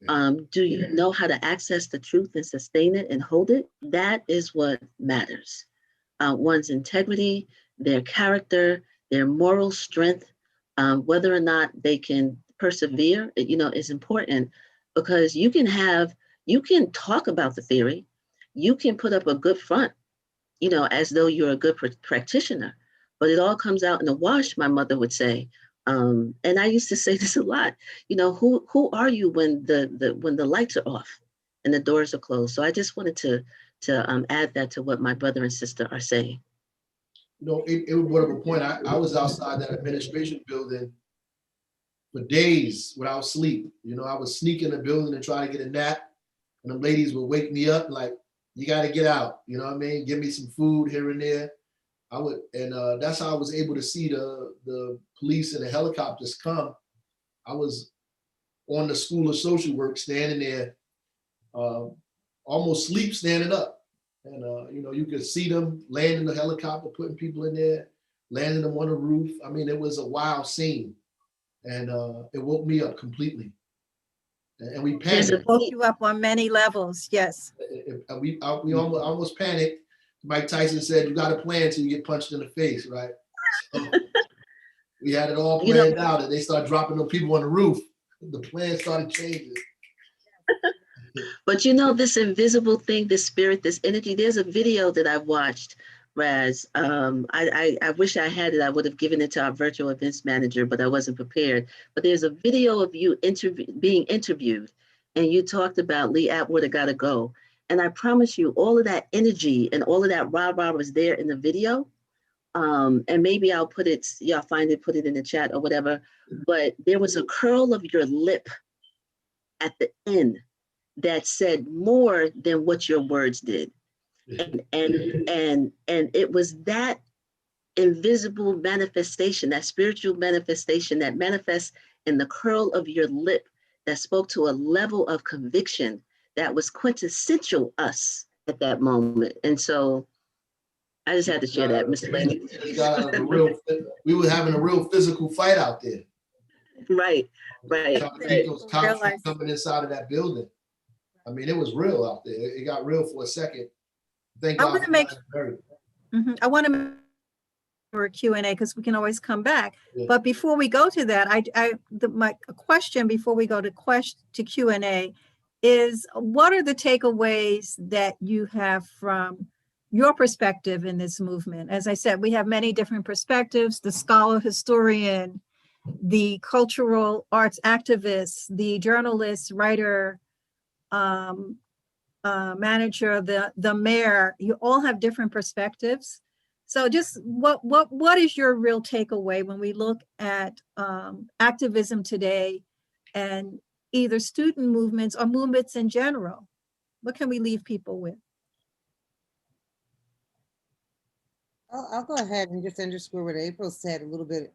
S5: Do you know how to access the truth and sustain it and hold it? That is what matters. One's integrity, their character, their moral strength, whether or not they can persevere, you know, is important, because you can talk about the theory, you can put up a good front, you know, as though you're a good practitioner, but it all comes out in the wash, my mother would say. And I used to say this a lot, you know, who are you when the lights are off and the doors are closed? So I just wanted to add that to what my brother and sister are saying.
S7: You know, it was brought up a point. I was outside that administration building for days without sleep. You know, I would sneak in the building and try to get a nap, and the ladies would wake me up like, you got to get out. You know what I mean? Give me some food here and there. I would, and that's how I was able to see the police and the helicopters come. I was on the School of Social Work, standing there, almost sleep standing up. And you know, you could see them landing the helicopter, putting people in there, landing them on the roof. I mean, it was a wild scene, and it woke me up completely. And we panicked.
S3: Woke you up on many levels, yes.
S7: We almost panicked. Mike Tyson said, "You got a plan till you get punched in the face," right? So we had it all planned out, and they started dropping them people on the roof. The plan started changing.
S5: But you know, this invisible thing, this spirit, this energy, there's a video that I watched, Raz. I wish I had it. I would have given it to our virtual events manager, but I wasn't prepared. But there's a video of you being interviewed, and you talked about Lee Atwater gotta go. And I promise you, all of that energy and all of that rah-rah was there in the video. And maybe I'll put it, y'all find it, put it in the chat or whatever. But there was a curl of your lip at the end that said more than what your words did. And it was that invisible manifestation, that spiritual manifestation that manifests in the curl of your lip, that spoke to a level of conviction that was quintessential us at that moment. And so I just had to share that, Mr. Lady.
S7: We were having a real physical fight out there.
S5: Right.
S7: Trying to keep those cops from coming inside of that building. I mean, it was real out there. It got real for a second. Thank
S3: I
S7: God.
S3: want to make, I want to make for a Q&A because we can always come back.
S7: Yeah.
S3: But before we go to that, my question before we go to Q&A is, what are the takeaways that you have from your perspective in this movement? As I said, we have many different perspectives: the scholar, historian, the cultural arts activist, the journalist, writer, manager, the mayor. You all have different perspectives. So just what is your real takeaway when we look at activism today and either student movements or movements in general? What can we leave people with?
S6: I'll go ahead and just underscore what April said a little bit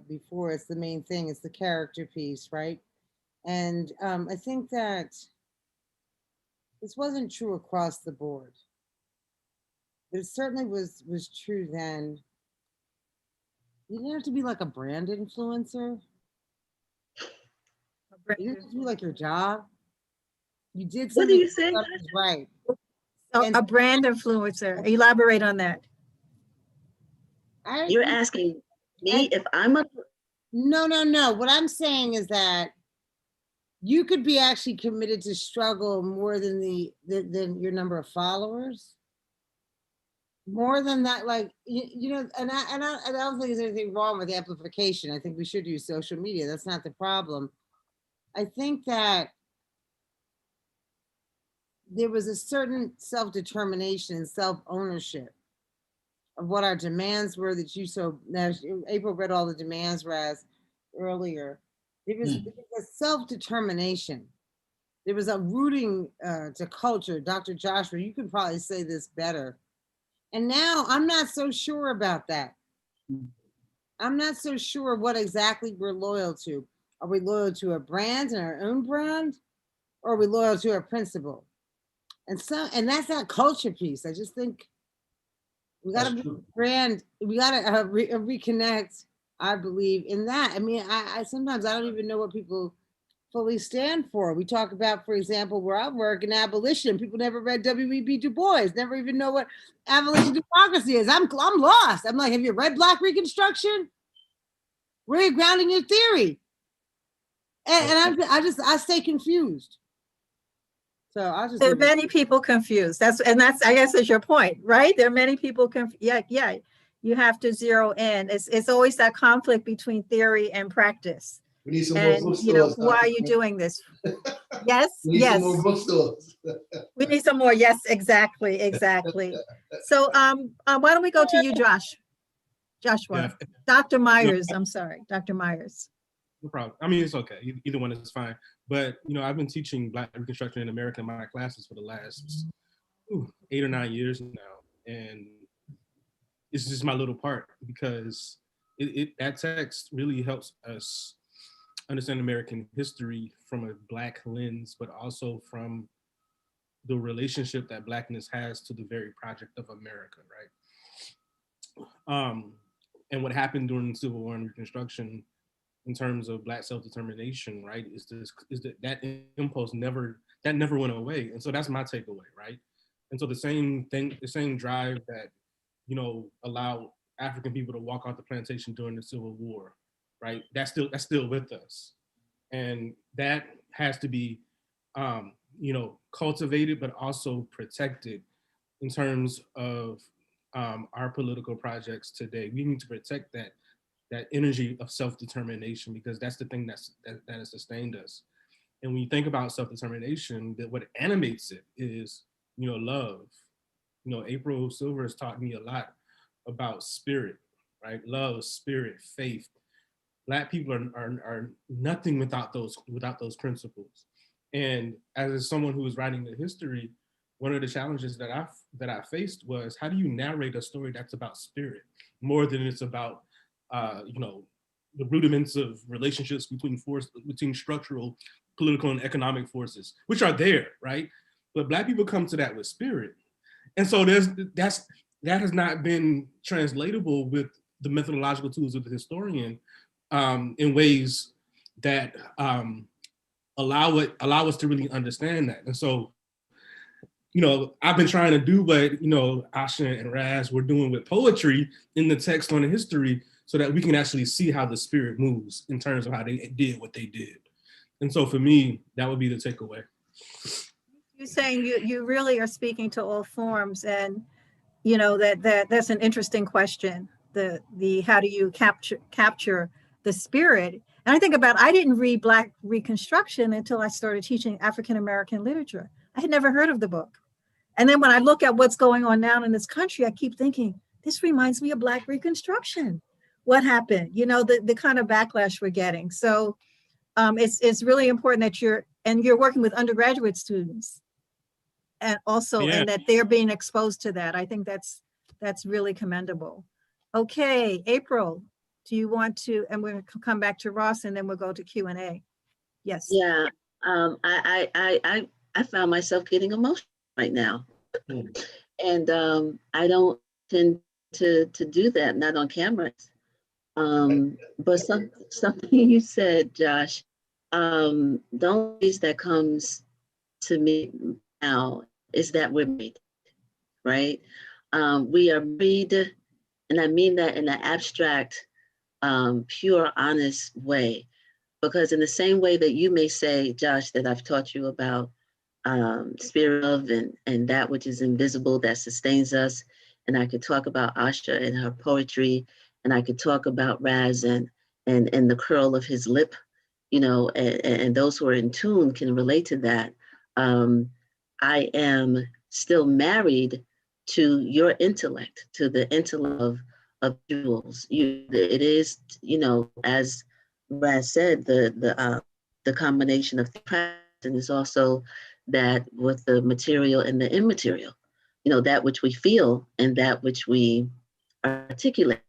S6: before. It's the main thing. It's the character piece, right? And I think that this wasn't true across the board, but it certainly was true then. You didn't have to be like a brand influencer. You didn't have to be like your job. You did
S5: What do
S6: something
S5: you say?
S6: that was right.
S3: So a brand influencer. Elaborate on that.
S5: You're asking me if I'm a...
S6: No. What I'm saying is that you could be actually committed to struggle more than than your number of followers. More than that, like you know, and I don't think there's anything wrong with amplification. I think we should use social media. That's not the problem. I think that there was a certain self-determination and self-ownership of what our demands were that you April read all the demands, Raz, earlier. There was a self-determination. There was a rooting to culture. Dr. Joshua, you could probably say this better. And now I'm not so sure about that. I'm not so sure what exactly we're loyal to. Are we loyal to a brand and our own brand? Or are we loyal to a principle? And that's that culture piece. I just think we got to brand, we got to reconnect, I believe, in that. I mean, I sometimes I don't even know what people fully stand for. We talk about, for example, where I work in abolition. People never read W.E.B. Du Bois, never even know what abolition democracy is. I'm lost. I'm like, have you read Black Reconstruction? Where are you grounding your theory? And I stay confused. So I just.
S3: There are many people confused. That's I guess is your point, right? There are many people confused. Yeah. You have to zero in. It's always that conflict between theory and practice.
S7: We need some
S3: And
S7: more bookstores.
S3: why are you doing this? Yes,
S7: we need some more bookstores.
S3: We need some more. Yes, exactly. So why don't we go to you, Joshua?
S4: Yeah.
S3: Dr. Myers, I'm sorry, Dr. Myers.
S4: No problem. I mean, it's okay. Either one is fine. But, I've been teaching Black Reconstruction in America in my classes for the last 8 or 9 years now. And it's just my little part because that text really helps us understand American history from a Black lens, but also from the relationship that Blackness has to the very project of America, right? And what happened during the Civil War and Reconstruction in terms of Black self-determination, right, is that impulse never went away. And so that's my takeaway, right? And so the same drive that, allowed African people to walk off the plantation during the Civil War, right? That's still with us. And that has to be, cultivated, but also protected in terms of our political projects today. We need to protect that energy of self-determination because that's the thing that has sustained us. And when you think about self-determination, that what animates it is, love. April Silver has taught me a lot about spirit, right? Love, spirit, faith. Black people are nothing without those principles. And as someone who was writing the history, one of the challenges that I faced was, how do you narrate a story that's about spirit more than it's about the rudiments of relationships between structural, political, and economic forces, which are there, right? But Black people come to that with spirit. And so that has not been translatable with the methodological tools of the historian in ways that allow us to really understand that. And so, you know, I've been trying to do what, you know, Asha and Raz were doing with poetry in the text on the history, so that we can actually see how the spirit moves in terms of how they did what they did. And so for me, that would be the takeaway.
S3: You're saying you really are speaking to all forms, and you know that's an interesting question. The how do you capture the spirit? And I think about, I didn't read Black Reconstruction until I started teaching African American literature. I had never heard of the book. And then when I look at what's going on now in this country, I keep thinking, this reminds me of Black Reconstruction. What happened? You know, the kind of backlash we're getting. So it's really important that you're working with undergraduate students, and also,
S4: Yeah.
S3: and that they're being exposed to that. I think that's really commendable. Okay, April, do you want to, and we're going to come back to Ross, and then we'll go to Q&A. Yes.
S5: Yeah, I found myself getting emotional right now. And I don't tend to do that, not on cameras. But something you said, Josh, the only piece that comes to me now is that we're married, right? We are married, and I mean that in an abstract, pure, honest way. Because in the same way that you may say, Josh, that I've taught you about spirit of and that which is invisible that sustains us, and I could talk about Asha and her poetry, and I could talk about Raz and the curl of his lip, you know, and those who are in tune can relate to that. I am still married to your intellect, to the intellect of Jules. It is, you know, as Raz said, the combination of the practice, and is also that with the material and the immaterial, you know, that which we feel and that which we articulate,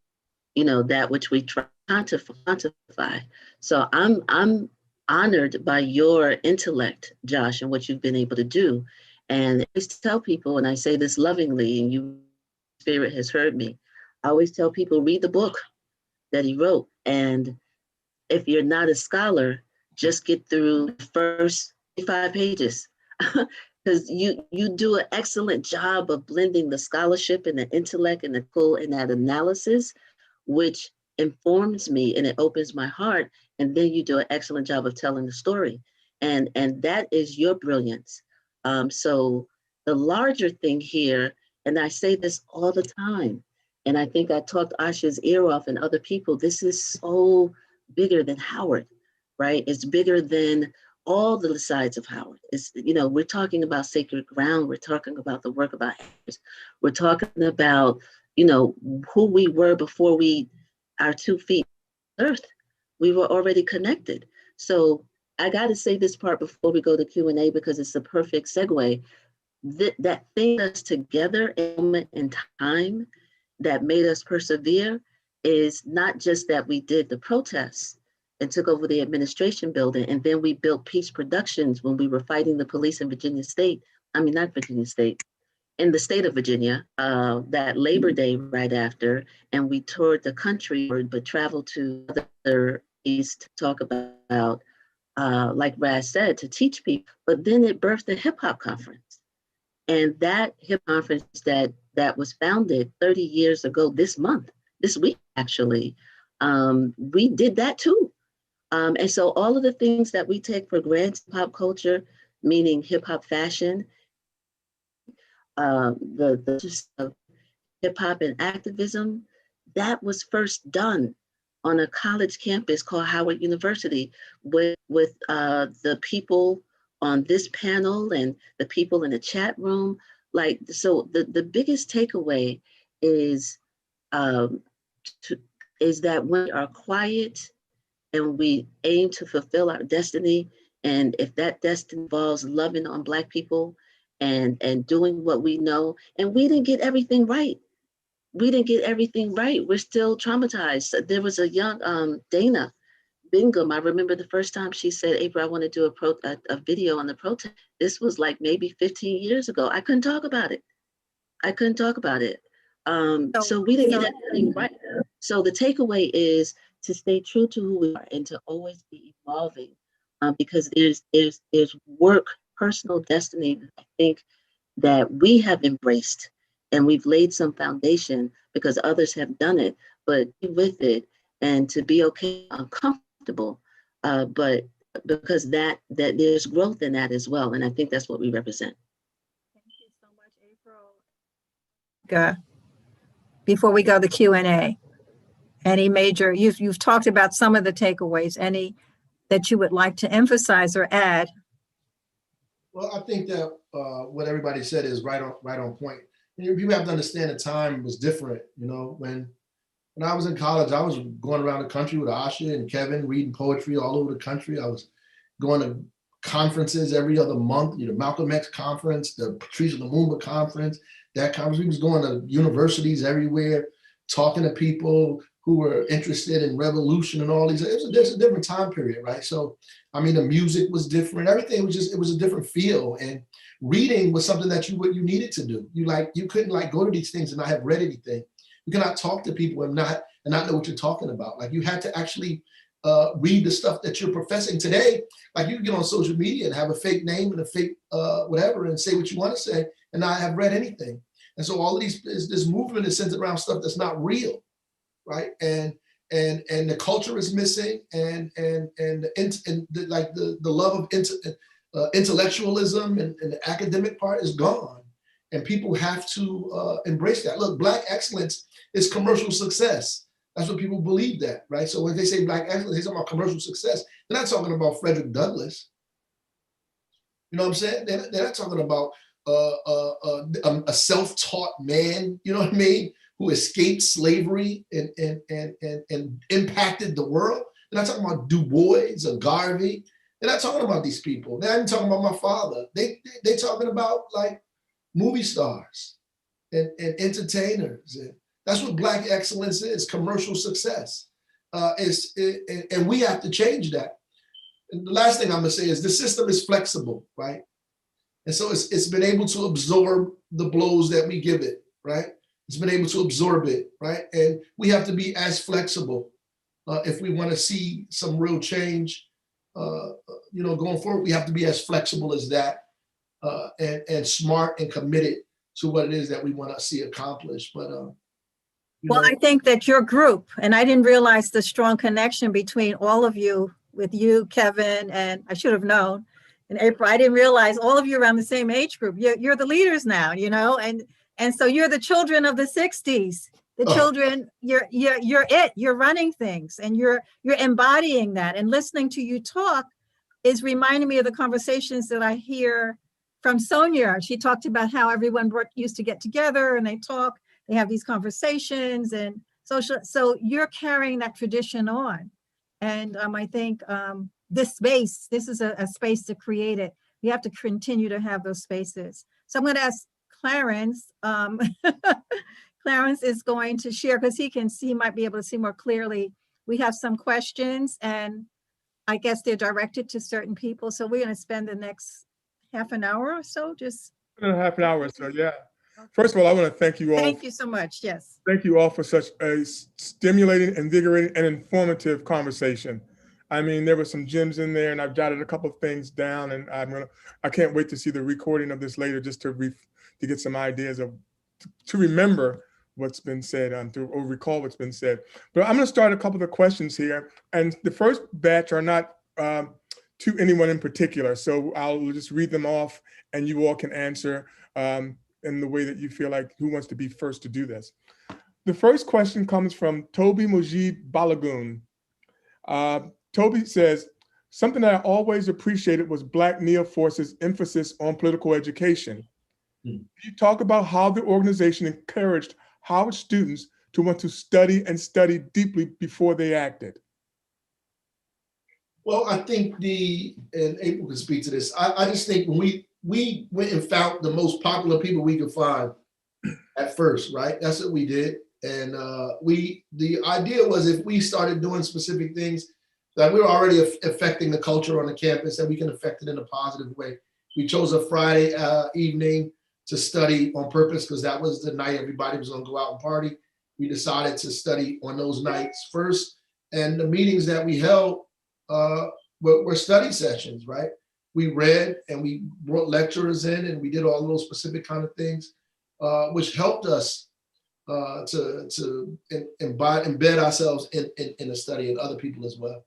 S5: you know, that which we try to quantify. So I'm honored by your intellect, Josh, and what you've been able to do. And I always tell people, and I say this lovingly, and you, Spirit has heard me, I always tell people, read the book that he wrote. And if you're not a scholar, just get through the first 5 pages. Because you do an excellent job of blending the scholarship and the intellect and the cool and that analysis, which informs me and it opens my heart. And then you do an excellent job of telling the story. And that is your brilliance. So the larger thing here, and I say this all the time, and I think I talked Asha's ear off and other people, this is so bigger than Howard, right? It's bigger than all the sides of Howard. It's, you know, we're talking about sacred ground. We're talking about the work of our hands. We're talking about, you know, who we were before our 2 feet earth. We were already connected. So I got to say this part before we go to Q&A, because it's a perfect segue. That thing that's together in a moment in time that made us persevere is not just that we did the protests and took over the administration building, and then we built Peace Productions when we were fighting the police in Virginia State. I mean, not Virginia State, in the state of Virginia, that Labor Day right after, and we toured the country, but traveled to other east to talk about, like Raz said, to teach people. But then it birthed the hip hop conference. And that hip conference that was founded 30 years ago this week, actually, we did that too. And so all of the things that we take for granted, pop culture, meaning hip hop fashion, the hip hop and activism, that was first done on a college campus called Howard University with the people on this panel and the people in the chat room. Like, so the biggest takeaway is that when we are quiet and we aim to fulfill our destiny, and if that destiny involves loving on Black people and doing what we know, and we didn't get everything right. We're still traumatized. There was a young Dana Bingham. I remember the first time she said, April, I want to do a video on the protest. This was like maybe 15 years ago. I couldn't talk about it. So we didn't get everything right. So the takeaway is to stay true to who we are and to always be evolving because there's work, personal destiny that I think that we have embraced, and we've laid some foundation because others have done it, but be with it and to be okay, uncomfortable, but because that there's growth in that as well, and I think that's what we represent.
S3: Thank you so much, April. Before we go to Q&A, any major, you've talked about some of the takeaways, any that you would like to emphasize or add?
S7: Well, I think that what everybody said is right on point. You have to understand the time was different. When I was in college, I was going around the country with Asha and Kevin, reading poetry all over the country. I was going to conferences every other month, Malcolm X conference, the Patrice Lumumba conference, that conference. We was going to universities everywhere, talking to people who were interested in revolution and all these. There's a different time period, right? So, I mean, the music was different. Everything was it was a different feel. And reading was something that you needed to do. You couldn't go to these things and not have read anything. You cannot talk to people and not know what you're talking about. Like, you had to actually read the stuff that you're professing today. Like, you can get on social media and have a fake name and a fake whatever and say what you want to say and not have read anything. And so all of this movement is centered around stuff that's not real, right? And the culture is missing, and the love of intellectualism and the academic part is gone. And people have to embrace that. Look, Black excellence is commercial success. That's what people believe that, right? So when they say Black excellence, they talk about commercial success. They're not talking about Frederick Douglass. You know what I'm saying? They're not talking about a self-taught man, you know what I mean, who escaped slavery and impacted the world. They're not talking about Du Bois or Garvey. They're not talking about these people. They're not even talking about my father. They're talking about like movie stars and entertainers. And that's what Black excellence is, commercial success. And we have to change that. And the last thing I'm gonna say is the system is flexible, right? And so it's been able to absorb the blows that we give it, right? It's been able to absorb it, right? And we have to be as flexible if we want to see some real change, going forward. We have to be as flexible as that and smart and committed to what it is that we want to see accomplished. But
S3: well, I think that your group, and I didn't realize the strong connection between all of you, with you, Kevin, and I should have known. In April, I didn't realize all of you around the same age group. You're the leaders now, and so you're the children of the 60s. The children, you're it. You're running things, and you're embodying that. And listening to you talk is reminding me of the conversations that I hear from Sonia. She talked about how everyone used to get together and they talk. They have these conversations and social. So you're carrying that tradition on, and I think. This is a space to create it. We have to continue to have those spaces. So I'm going to ask Clarence. Clarence is going to share because he might be able to see more clearly. We have some questions, and I guess they're directed to certain people. So we're going to spend the next half an hour or so just.
S1: Half an hour or so, yeah. First of all, I want to thank you all.
S3: Thank you so much. Yes.
S1: Thank you all for such a stimulating, invigorating, and informative conversation. I mean, there were some gems in there, and I've jotted a couple of things down, and I can't wait to see the recording of this later, just to get some ideas to remember what's been said or recall what's been said. But I'm going to start a couple of the questions here, and the first batch are not to anyone in particular, so I'll just read them off, and you all can answer in the way that you feel like who wants to be first to do this. The first question comes from Toby Mujib Balagoon. Toby says, something that I always appreciated was Black Neo-Force's emphasis on political education. You talk about how the organization encouraged Howard students to want to study and study deeply before they acted.
S7: Well, I think and April can speak to this, I just think when we went and found the most popular people we could find at first, right? That's what we did. And the idea was if we started doing specific things, that we were already affecting the culture on the campus, that we can affect it in a positive way. We chose a Friday evening to study on purpose because that was the night everybody was gonna go out and party. We decided to study on those nights first. And the meetings that we held were study sessions, right? We read and we brought lecturers in and we did all those specific kind of things, which helped us to embed ourselves in the study and other people as well.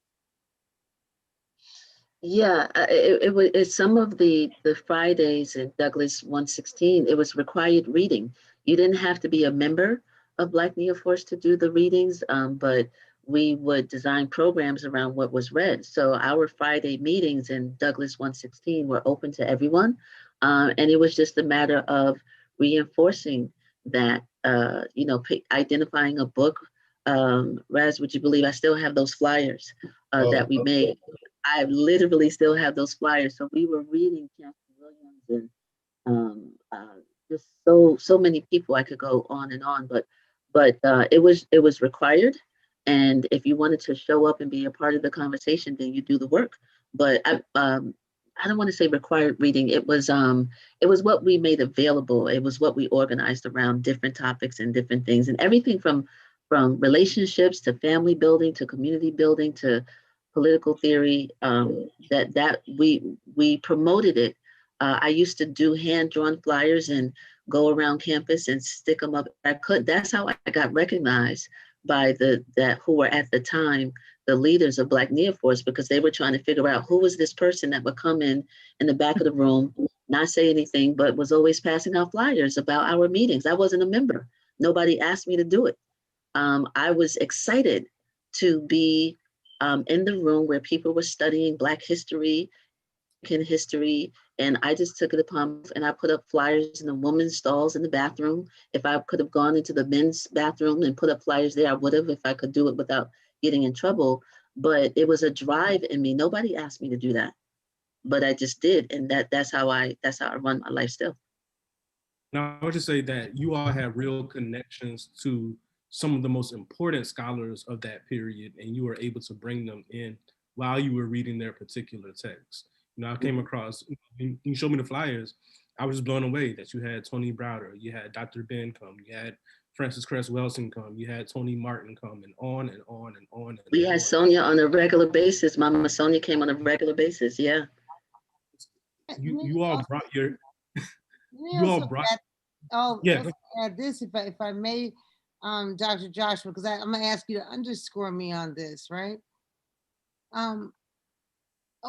S5: Yeah, it was some of the Fridays in Douglas 116. It was required reading. You didn't have to be a member of Black Neoforce to do the readings, but we would design programs around what was read. So our Friday meetings in Douglas 116 were open to everyone, and it was just a matter of reinforcing that. Identifying a book. Raz, would you believe I still have those flyers that we made? I literally still have those flyers. So we were reading Captain Williams and just so many people. I could go on and on, but it was required. And if you wanted to show up and be a part of the conversation, then you do the work. But I don't want to say required reading. It was what we made available. It was what we organized around different topics and different things, and everything from relationships to family building to community building to political theory. That we promoted it. I used to do hand-drawn flyers and go around campus and stick them up. That's how I got recognized by who were at the time the leaders of Black Neoforce, because they were trying to figure out who was this person that would come in the back of the room, not say anything, but was always passing out flyers about our meetings. I wasn't a member. Nobody asked me to do it. I was excited to be in the room where people were studying Black history, American history, and I just took it upon and I put up flyers in the women's stalls in the bathroom. If I could have gone into the men's bathroom and put up flyers there, I would have, if I could do it without getting in trouble. But it was a drive in me. Nobody asked me to do that, but I just did, and that's how I run my life still.
S4: Now, I would just say that you all have real connections to some of the most important scholars of that period, and you were able to bring them in while you were reading their particular text. You know, I came across, you showed me the flyers, I was just blown away that you had Tony Browder, you had Dr. Ben come, you had Francis Cress Welsing come, you had Tony Martin come, and on and on and on.
S5: We had Sonia on a regular basis. Mama Sonia came on a regular basis, yeah.
S4: You all brought your, you all brought.
S6: Yeah. Add this, if I may, Dr. Joshua, because I'm gonna ask you to underscore me on this, right?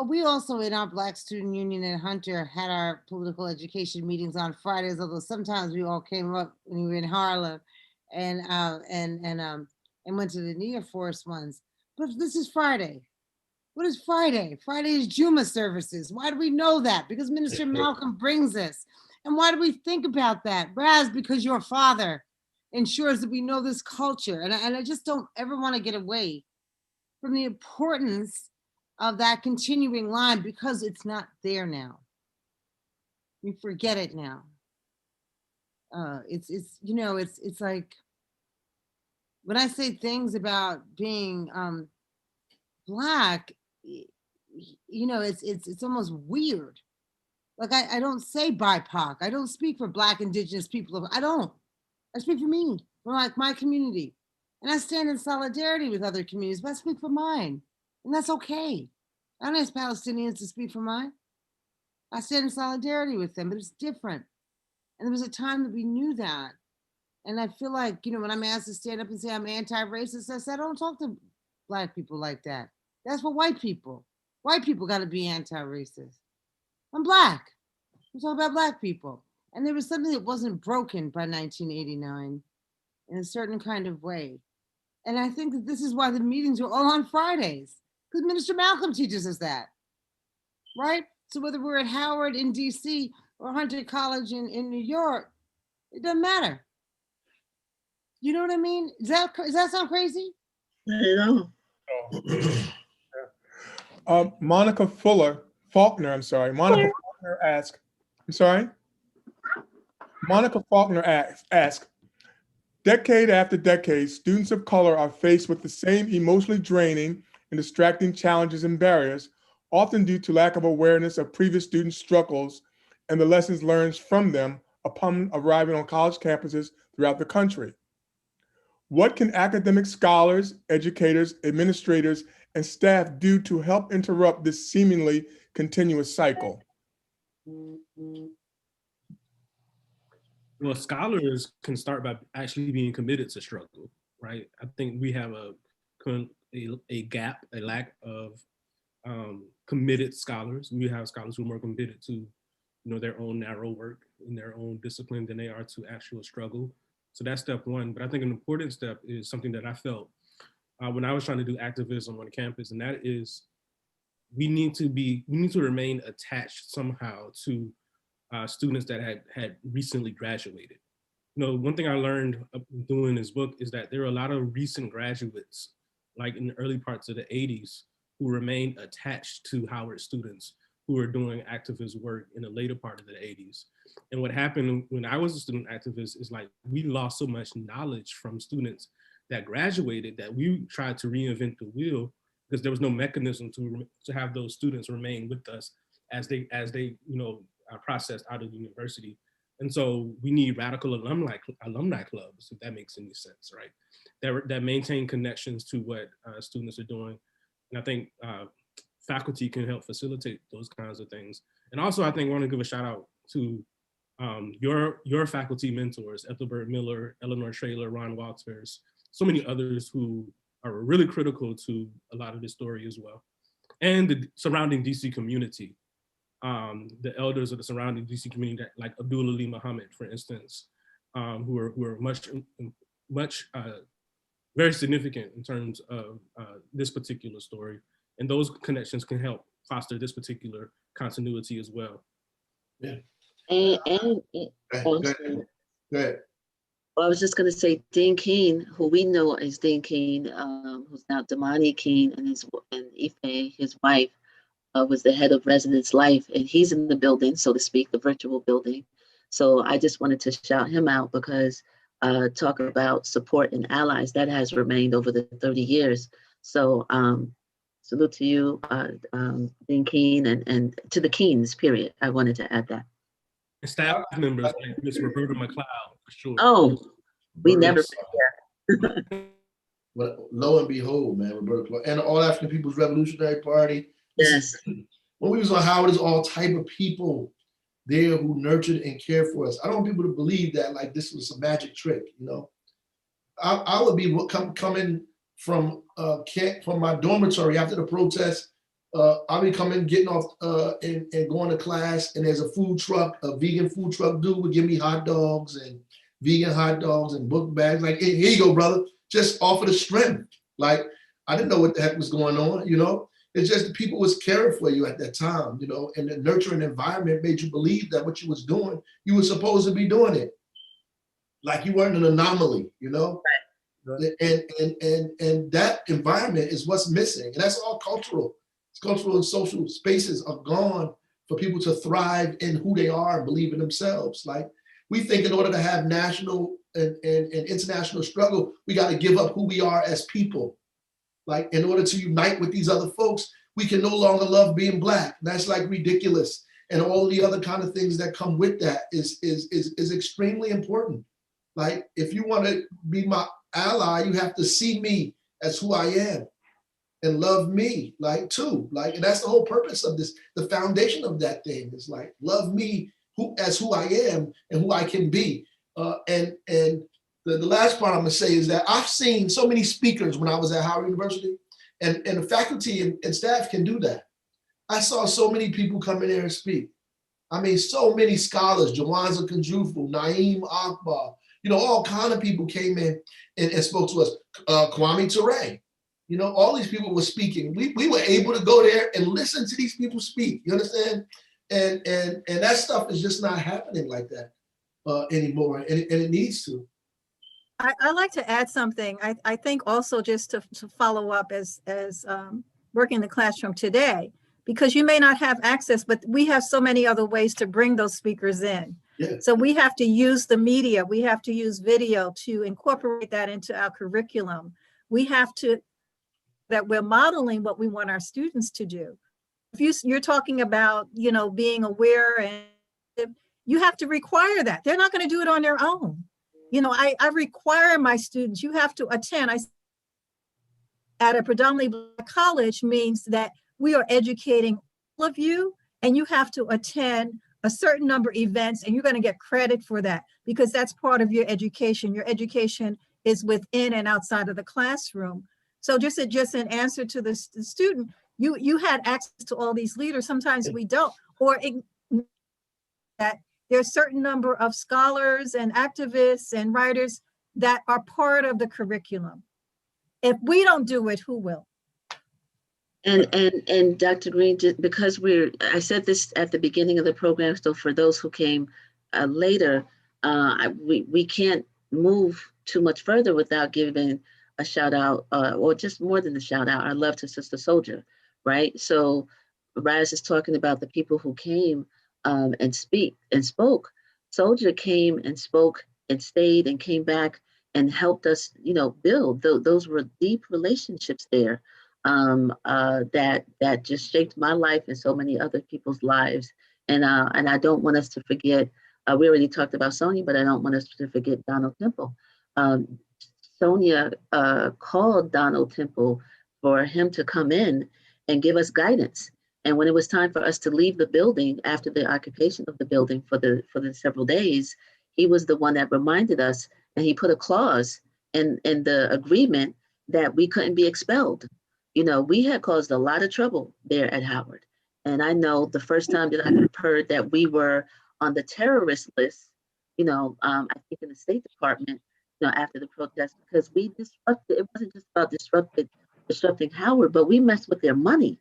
S6: We also in our Black Student Union at Hunter had our political education meetings on Fridays, although sometimes we all came up when we were in Harlem and went to the Neoforce ones. But this is Friday. What is Friday? Friday is Juma services. Why do we know that? Because Minister Malcolm brings us. And why do we think about that? Raz, because your father ensures that we know this culture. And I just don't ever want to get away from the importance of that continuing line, because it's not there now. We forget it now. It's like when I say things about being Black, it's almost weird. Like I don't say BIPOC. I don't speak for Black Indigenous people. I don't. I speak for me, for like my community. And I stand in solidarity with other communities, but I speak for mine. And that's okay. I don't ask Palestinians to speak for mine. I stand in solidarity with them, but it's different. And there was a time that we knew that. And I feel like, when I'm asked to stand up and say I'm anti-racist, I said, I don't talk to Black people like that. That's for white people. White people got to be anti-racist. I'm Black. We talk about Black people. And there was something that wasn't broken by 1989 in a certain kind of way. And I think that this is why the meetings are all on Fridays, because Minister Malcolm teaches us that, right? So whether we're at Howard in DC or Hunter College in New York, it doesn't matter. You know what I mean? Does that sound crazy?
S5: I know.
S1: Monica Faulkner asked, Monica Faulkner asked, decade after decade, students of color are faced with the same emotionally draining and distracting challenges and barriers, often due to lack of awareness of previous student struggles and the lessons learned from them upon arriving on college campuses throughout the country. What can academic scholars, educators, administrators, and staff do to help interrupt this seemingly continuous cycle?
S4: Well, scholars can start by actually being committed to struggle, right? I think we have a gap, a lack of committed scholars. We have scholars who are more committed to, their own narrow work in their own discipline than they are to actual struggle. So that's step one. But I think an important step is something that I felt when I was trying to do activism on campus, and that is we need to remain attached somehow to students that had recently graduated. One thing I learned doing this book is that there are a lot of recent graduates, like in the early parts of the 80s, who remained attached to Howard students who were doing activist work in the later part of the 80s. And what happened when I was a student activist is like, we lost so much knowledge from students that graduated that we tried to reinvent the wheel because there was no mechanism to have those students remain with us as they processed out of the university. And so we need radical alumni clubs, if that makes any sense, right? That maintain connections to what students are doing. And I think faculty can help facilitate those kinds of things. And also, I think I want to give a shout out to your faculty mentors, Ethelbert Miller, Eleanor Traylor, Ron Walters, so many others who are really critical to a lot of this story as well. And the surrounding DC community, the elders of the surrounding DC community, like Abdul Ali Muhammad, for instance, who are much very significant in terms of this particular story. And those connections can help foster this particular continuity as well.
S5: Yeah.
S7: Go ahead.
S5: Well, I was just going to say, Dean Keene, who we know as Dean Keene, who's now Damani Keene, and Ife, his wife, was the head of Residence Life, and he's in the building, so to speak, the virtual building. So I just wanted to shout him out because talk about support and allies, that has remained over the 30 years. So salute to you, Dean Keene, and to the Keenes, period. I wanted to add that.
S4: And staff members like Ms. Roberta McLeod, for sure.
S5: Oh, we never been there.
S7: Well, lo and behold, man, Roberta Clark and the All African People's Revolutionary Party.
S5: Yes.
S7: When we was on Howard, there's all type of people there who nurtured and cared for us. I don't want people to believe that like this was a magic trick, I would be coming from my dormitory after the protest. I'll be coming, getting off and going to class, and there's a food truck, a vegan food truck dude would give me hot dogs and vegan hot dogs and book bags. Like, hey, here you go, brother. Just offer the strength. Like, I didn't know what the heck was going on, It's just the people was caring for you at that time, and the nurturing environment made you believe that what you was doing, you were supposed to be doing it. Like you weren't an anomaly, Right. And that environment is what's missing. And that's all cultural. Cultural and social spaces are gone for people to thrive in who they are and believe in themselves. Like, we think in order to have national and international struggle, we got to give up who we are as people. Like, in order to unite with these other folks, we can no longer love being Black. That's like ridiculous. And all the other kind of things that come with that is extremely important. Like, if you want to be my ally, you have to see me as who I am and love me too. And that's the whole purpose of this. The foundation of that thing is like, love me as who I am and who I can be. And the last part I'm gonna say is that I've seen so many speakers when I was at Howard University, and the faculty and staff can do that. I saw so many people come in there and speak. I mean, so many scholars, Jawanza Kanjufu, Naeem Akbar, all kind of people came in and spoke to us. Kwame Ture, all these people were speaking. We were able to go there and listen to these people speak. You understand? And that stuff is just not happening like that anymore, and it needs to.
S3: I'd like to add something. I think also just to follow up as working in the classroom today, because you may not have access, but we have so many other ways to bring those speakers in.
S7: Yeah.
S3: So we have to use the media. We have to use video to incorporate that into our curriculum. We have to, that we're modeling what we want our students to do. If you're talking about, being aware, and you have to require that. They're not going to do it on their own. I require my students, you have to attend. At a predominantly Black college means that we are educating all of you, and you have to attend a certain number of events, and you're going to get credit for that because that's part of your education. Your education is within and outside of the classroom. So just an answer to the student, you had access to all these leaders. Sometimes we don't, or that there's a certain number of scholars and activists and writers that are part of the curriculum. If we don't do it, who will?
S5: And Dr. Green, just because I said this at the beginning of the program, so for those who came later, we can't move too much further without giving a shout out, or just more than a shout out, our love to Sister Soldier, right? So Raz is talking about the people who came and spoke. Soldier came and spoke and stayed and came back and helped us, build. Those were deep relationships there. That just shaped my life and so many other people's lives. And I don't want us to forget, we already talked about Sonia, but I don't want us to forget Donald Temple. Sonia called Donald Temple for him to come in and give us guidance. And when it was time for us to leave the building after the occupation of the building for the several days, he was the one that reminded us, and he put a clause in the agreement that we couldn't be expelled. We had caused a lot of trouble there at Howard. And I know the first time that I heard that we were on the terrorist list, I think in the State Department, after the protest, because we disrupted, it wasn't just about disrupting Howard, but we messed with their money.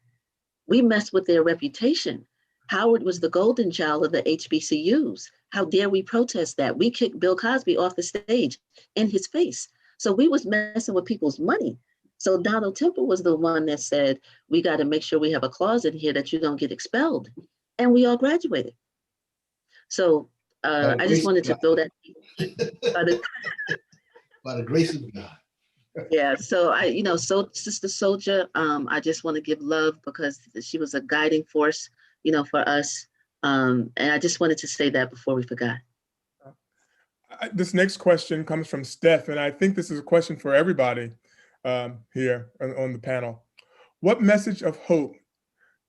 S5: We messed with their reputation. Howard was the golden child of the HBCUs. How dare we protest that? We kicked Bill Cosby off the stage in his face. So we was messing with people's money. So Donald Temple was the one that said, we got to make sure we have a clause in here that you don't get expelled. And we all graduated. So I just wanted to throw that.
S7: By the grace of God.
S5: Yeah, so so Sister Soldier, I just want to give love because she was a guiding force, for us. And I just wanted to say that before we forgot.
S1: This next question comes from Steph, and I think this is a question for everybody here on the panel. What message of hope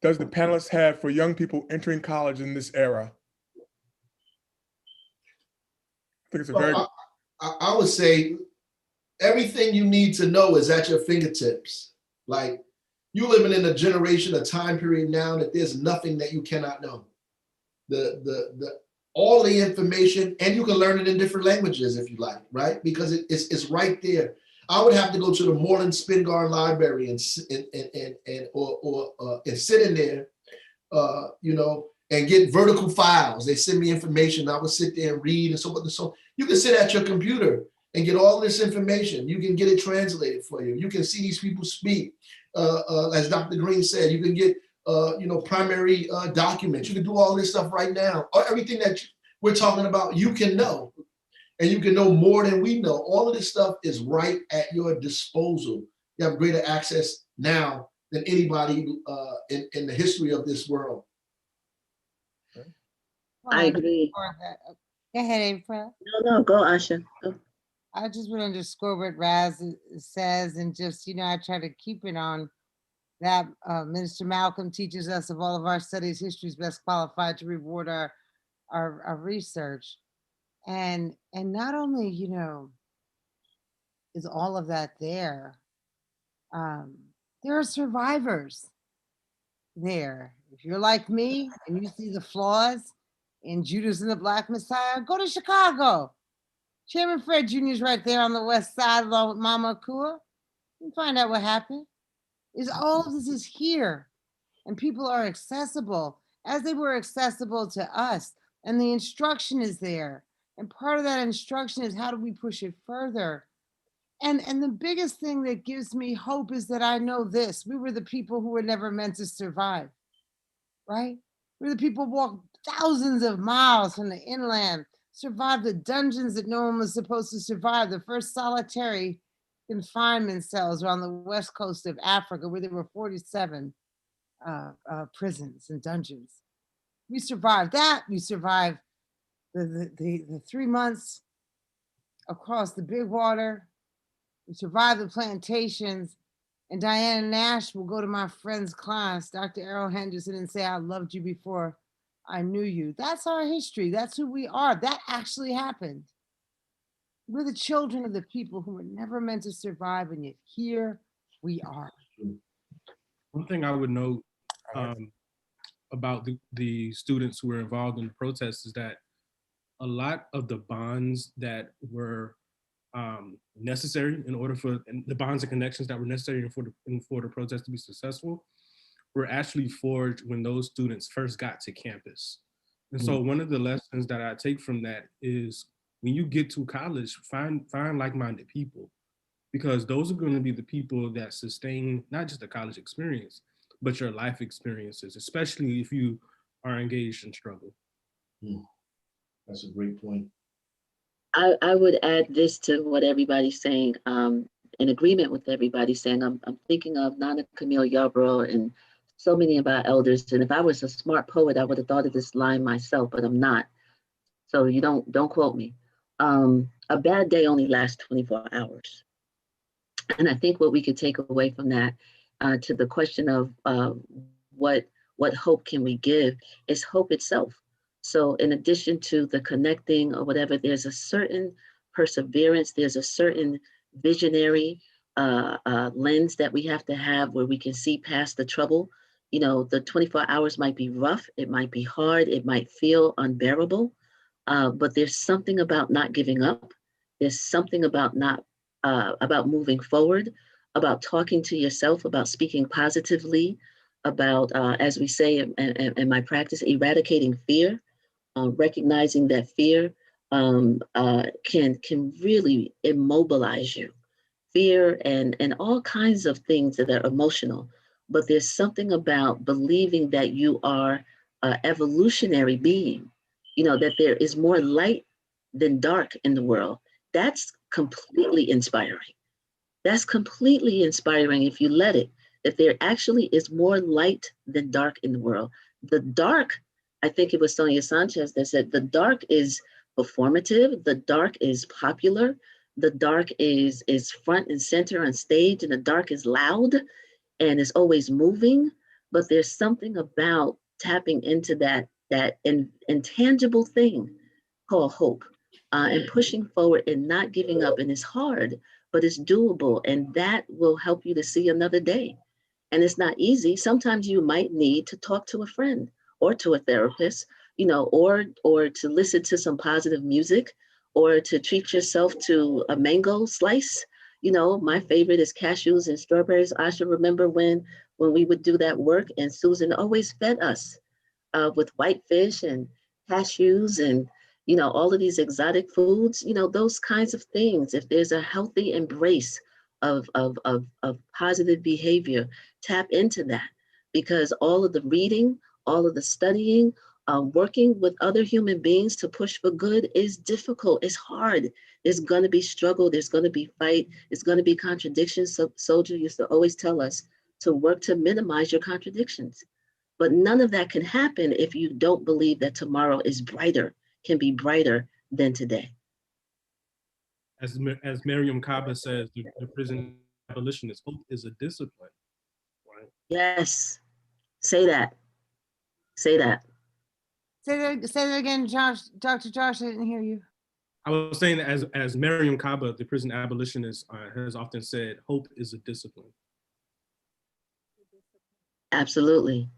S1: does the panelists have for young people entering college in this era? I think it's a very...
S7: I would say everything you need to know is at your fingertips. Like, you living in a generation, a time period now that there's nothing that you cannot know. All the information, and you can learn it in different languages if you like, right? Because it's right there. I would have to go to the Moreland Spingarn Library and sit in there, and get vertical files. They send me information. I would sit there and read and so forth and so on. You can sit at your computer and get all this information. You can get it translated for you. You can see these people speak. As Dr. Green said, you can get primary documents. You can do all this stuff right now. Everything that we're talking about, you can know. And you can know more than we know. All of this stuff is right at your disposal. You have greater access now than anybody in the history of this world.
S5: I agree.
S6: Go ahead, April.
S5: No, go, Asha. Go.
S6: I just want to underscore what Raz says, and just, I try to keep it on that. Minister Malcolm teaches us, of all of our studies, history is best qualified to reward our research. And not only, is all of that there, there are survivors there. If you're like me and you see the flaws in Judas and the Black Messiah, go to Chicago. Chairman Fred Jr. is right there on the west side along with Mama Akua. You can find out what happened. All of this is here, and people are accessible as they were accessible to us, and the instruction is there. And part of that instruction is, how do we push it further? And the biggest thing that gives me hope is that I know this: we were the people who were never meant to survive, right? We're the people who walked thousands of miles from the inland, survived the dungeons that no one was supposed to survive, the first solitary confinement cells around the west coast of Africa, where there were 47 prisons and dungeons. We survived that. We survived the 3 months across the big water. We survive the plantations. And Diana Nash will go to my friend's class, Dr. Errol Henderson, and say, I loved you before I knew you. That's our history. That's who we are. That actually happened. We're the children of the people who were never meant to survive, and yet here we are.
S4: One thing I would note about the students who were involved in the protests is that a lot of the bonds that were necessary in order for, and the bonds and connections that were necessary for the protest to be successful were actually forged when those students first got to campus. And so one of the lessons that I take from that is when you get to college, find like-minded people, because those are going to be the people that sustain not just the college experience, but your life experiences, especially if you are engaged in struggle.
S7: That's a great point.
S5: I would add this to what everybody's saying, in agreement with everybody saying. I'm thinking of Nana Camille Yarborough and so many of our elders. And if I was a smart poet, I would have thought of this line myself, but I'm not. So you don't quote me. A bad day only lasts 24 hours. And I think what we could take away from that, to the question of what hope can we give, is hope itself. So in addition to the connecting or whatever, there's a certain perseverance, there's a certain visionary lens that we have to have where we can see past the trouble. You know, the 24 hours might be rough, it might be hard, it might feel unbearable, but there's something about not giving up. There's something about about moving forward, about talking to yourself, about speaking positively, about, as we say in my practice, eradicating fear. Recognizing that fear can really immobilize you. Fear and all kinds of things that are emotional, but there's something about believing that you are an evolutionary being, you know, that there is more light than dark in the world. That's completely inspiring. That's completely inspiring if you let it, that there actually is more light than dark in the world. The dark, I think it was Sonia Sanchez that said, the dark is performative, the dark is popular, the dark is front and center on stage, and the dark is loud and is always moving. But there's something about tapping into that intangible thing called hope, and pushing forward and not giving up. And it's hard, but it's doable, and that will help you to see another day. And it's not easy. Sometimes you might need to talk to a friend or to a therapist, you know, or to listen to some positive music, or to treat yourself to a mango slice. You know, my favorite is cashews and strawberries. I should remember when we would do that work, and Susan always fed us with white fish and cashews and, you know, all of these exotic foods, you know, those kinds of things. If there's a healthy embrace of positive behavior, tap into that, because all of the reading, all of the studying, working with other human beings to push for good is difficult. It's hard. There's going to be struggle. There's going to be fight. There's going to be contradictions. So Soldier used to always tell us to work to minimize your contradictions. But none of that can happen if you don't believe that tomorrow is brighter, can be brighter than today.
S4: As Miriam Kaba says, the prison abolitionist, hope is a discipline, right?
S5: Yes, say that. Say that.
S6: Say that again, Josh. Dr. Josh, I didn't hear you.
S4: I was saying that as Miriam Kaba, the prison abolitionist, has often said, hope is a discipline.
S5: Absolutely.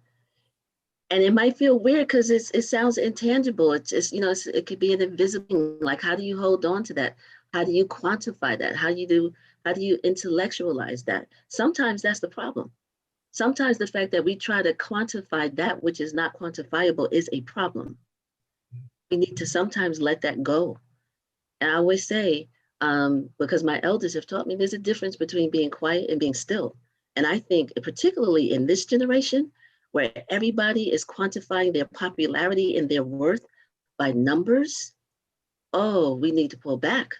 S5: And it might feel weird because it sounds intangible. It's you know, it could be an invisible, like, how do you hold on to that? How do you quantify that? How do you intellectualize that? Sometimes that's the problem. Sometimes the fact that we try to quantify that which is not quantifiable is a problem. We need to sometimes let that go. And I always say, because my elders have taught me, there's a difference between being quiet and being still. And I think particularly in this generation, where everybody is quantifying their popularity and their worth by numbers, oh, we need to pull back.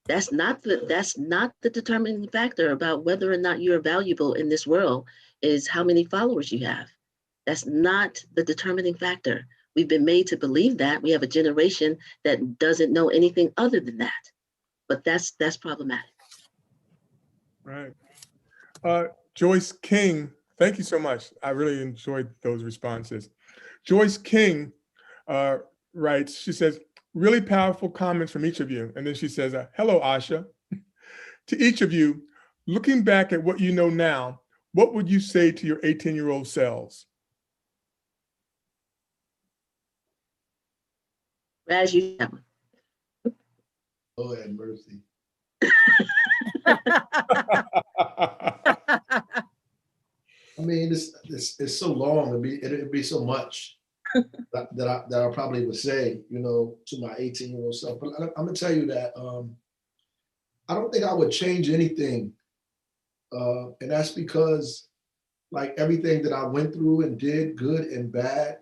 S5: That's not the determining factor about whether or not you're valuable in this world, is how many followers you have. That's not the determining factor. We've been made to believe that. We have a generation that doesn't know anything other than that. but that's problematic.
S1: Right. Joyce King, thank you so much. I really enjoyed those responses. Joyce King writes, she says, really powerful comments from each of you. And then she says, hello, Asha. To each of you, looking back at what you know now, what would you say to your 18-year-old selves?
S5: As you have one.
S7: Oh, have mercy. I mean, it's so long. It'd be so much that I probably would say, you know, to my 18-year-old self. But I'm gonna tell you that I don't think I would change anything, and that's because, like, everything that I went through and did, good and bad,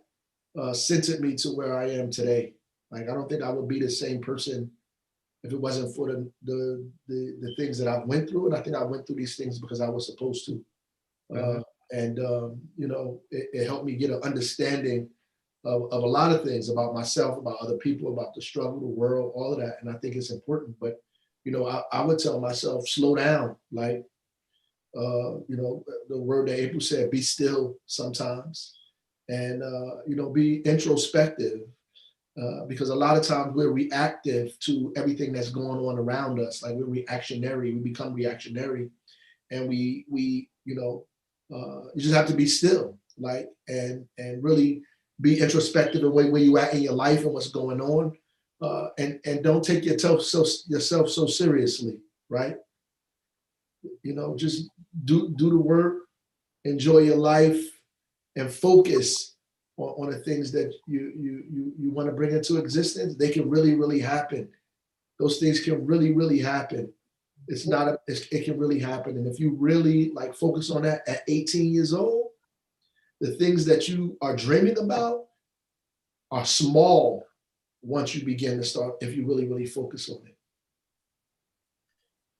S7: centered me to where I am today. Like, I don't think I would be the same person if it wasn't for the things that I went through. And I think I went through these things because I was supposed to. You know, it helped me get an understanding of a lot of things about myself, about other people, about the struggle, the world, all of that. And I think it's important. But, you know, I would tell myself, slow down. Like, you know, the word that April said, be still sometimes. And, you know, be introspective. Because a lot of times we're reactive to everything that's going on around us. Like, we're reactionary, we become reactionary, and we you know, you just have to be still, like, and really be introspective of where you at in your life and what's going on, and don't take yourself so seriously, right? You know, just do the work, enjoy your life, and focus on the things that you want to bring into existence. They can really happen. Those things can really happen. It can really happen. And if you really, like, focus on that at 18 years old, the things that you are dreaming about are small once you begin to start, if you really focus on it.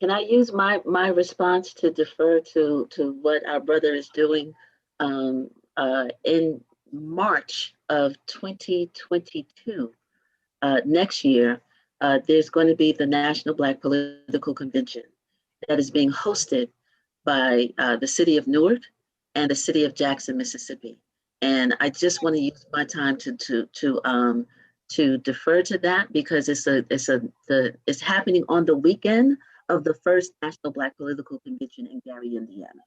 S5: Can I use my response to defer to what our brother is doing? In March of 2022, next year, there's going to be the National Black Political Convention that is being hosted by the city of Newark and the city of Jackson, Mississippi. And I just want to use my time to defer to that, because it's happening on the weekend of the first National Black Political Convention in Gary, Indiana.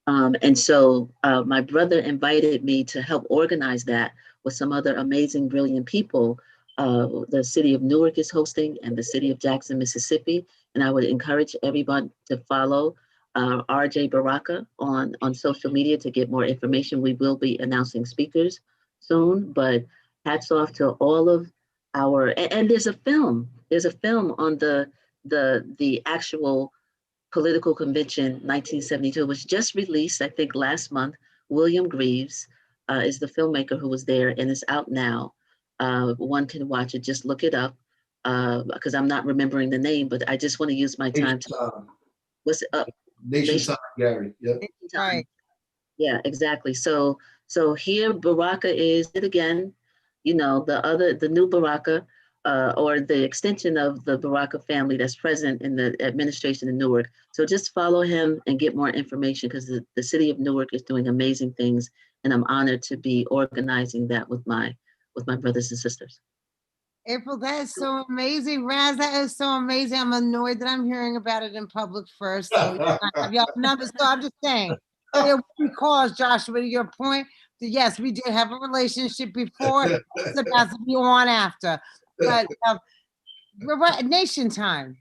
S5: And so my brother invited me to help organize that with some other amazing, brilliant people. The city of Newark is hosting, and the city of Jackson, Mississippi. And I would encourage everyone to follow RJ Baraka on social media to get more information. We will be announcing speakers soon, but hats off to all of and there's a film on the actual political convention 1972 was just released, I think, last month. William Greaves is the filmmaker who was there, and it's out now. One can watch it, just look it up, because I'm not remembering the name, but I just want to use my time to, what's it up?
S7: Nation Time, Gary. Yep.
S6: Right.
S5: Yeah, exactly. So here Baraka is it again, you know, the new Baraka, or the extension of the Baraka family that's present in the administration in Newark. So just follow him and get more information, because the city of Newark is doing amazing things, and I'm honored to be organizing that with my brothers and sisters.
S6: April, that is so amazing. Raz, that is so amazing. I'm annoyed that I'm hearing about it in public first. So y'all numbers. So I'm just saying, because Joshua, to your point, that yes, we did have a relationship before. It's about to be on after. But we're right, Nation Time.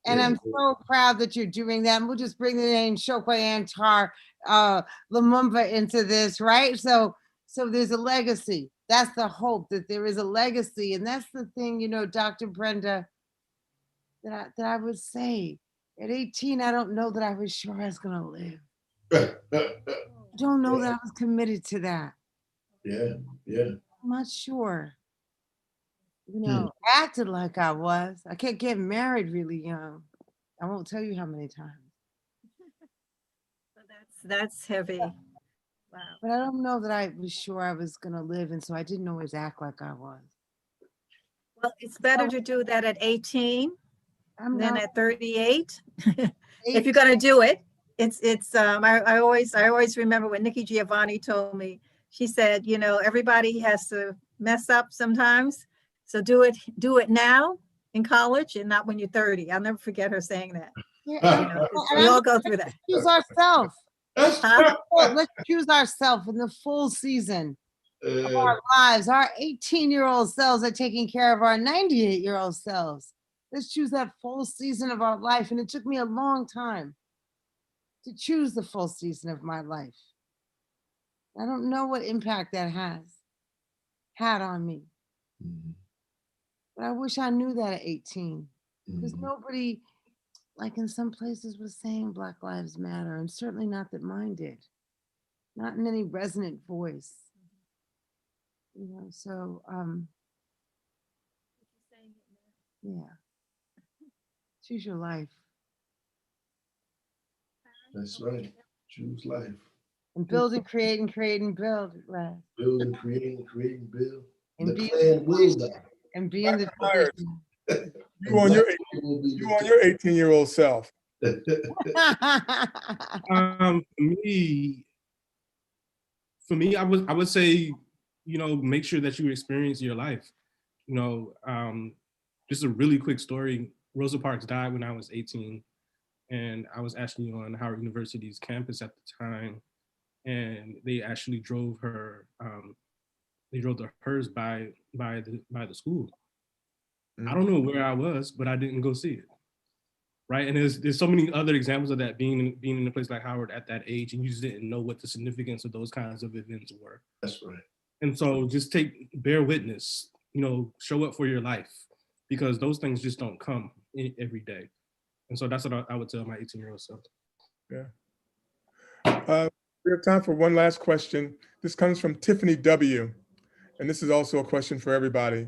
S6: And I'm so proud that you're doing that. And we'll just bring the name Chokwe Antar Lumumba into this, right? So there's a legacy. That's the hope, that there is a legacy. And that's the thing, you know, Dr. Brenda, that I would say. At 18, I don't know that I was sure I was going to live. I don't know that I was committed to that.
S7: Yeah.
S6: I'm not sure. You know, acted like I was. I kept getting married really young. I won't tell you how many times.
S3: So that's heavy. Wow.
S6: But I don't know that I was sure I was going to live. And so I didn't always act like I was.
S3: Well, it's better to do that at 18 And then at 38, if you're gonna do it, I always remember when Nikki Giovanni told me, she said, you know, everybody has to mess up sometimes. So do it now in college and not when you're 30. I'll never forget her saying that. You know, we all go through that.
S6: Choose ourselves.
S3: Huh?
S6: Let's choose ourselves in the full season of our lives. Our 18-year-old selves are taking care of our 98-year-old selves. Let's choose that full season of our life. And it took me a long time to choose the full season of my life. I don't know what impact that had on me. But I wish I knew that at 18. Because nobody, like in some places, was saying Black Lives Matter, and certainly not that mine did. Not in any resonant voice. You know, so yeah. Choose your life.
S7: That's right. Choose life.
S6: And build and create and create and build. Right.
S7: Build and create and build.
S6: And
S7: The
S6: be
S7: clan will die.
S6: and be in the
S1: Myers,
S6: tradition.
S1: you on your 18-year-old self.
S4: For me, I would say, you know, make sure that you experience your life. You know, just a really quick story. Rosa Parks died when I was 18, and I was actually on Howard University's campus at the time, and they actually drove her. They drove the hearse by the school. I don't know where I was, but I didn't go see it. Right, and there's so many other examples of that being in a place like Howard at that age, and you just didn't know what the significance of those kinds of events were.
S7: That's right.
S4: And so just bear witness, you know, show up for your life, because those things just don't come every day. And so that's what I would tell my 18-year-old self.
S1: Yeah. We have time for one last question. This comes from Tiffany W. And this is also a question for everybody.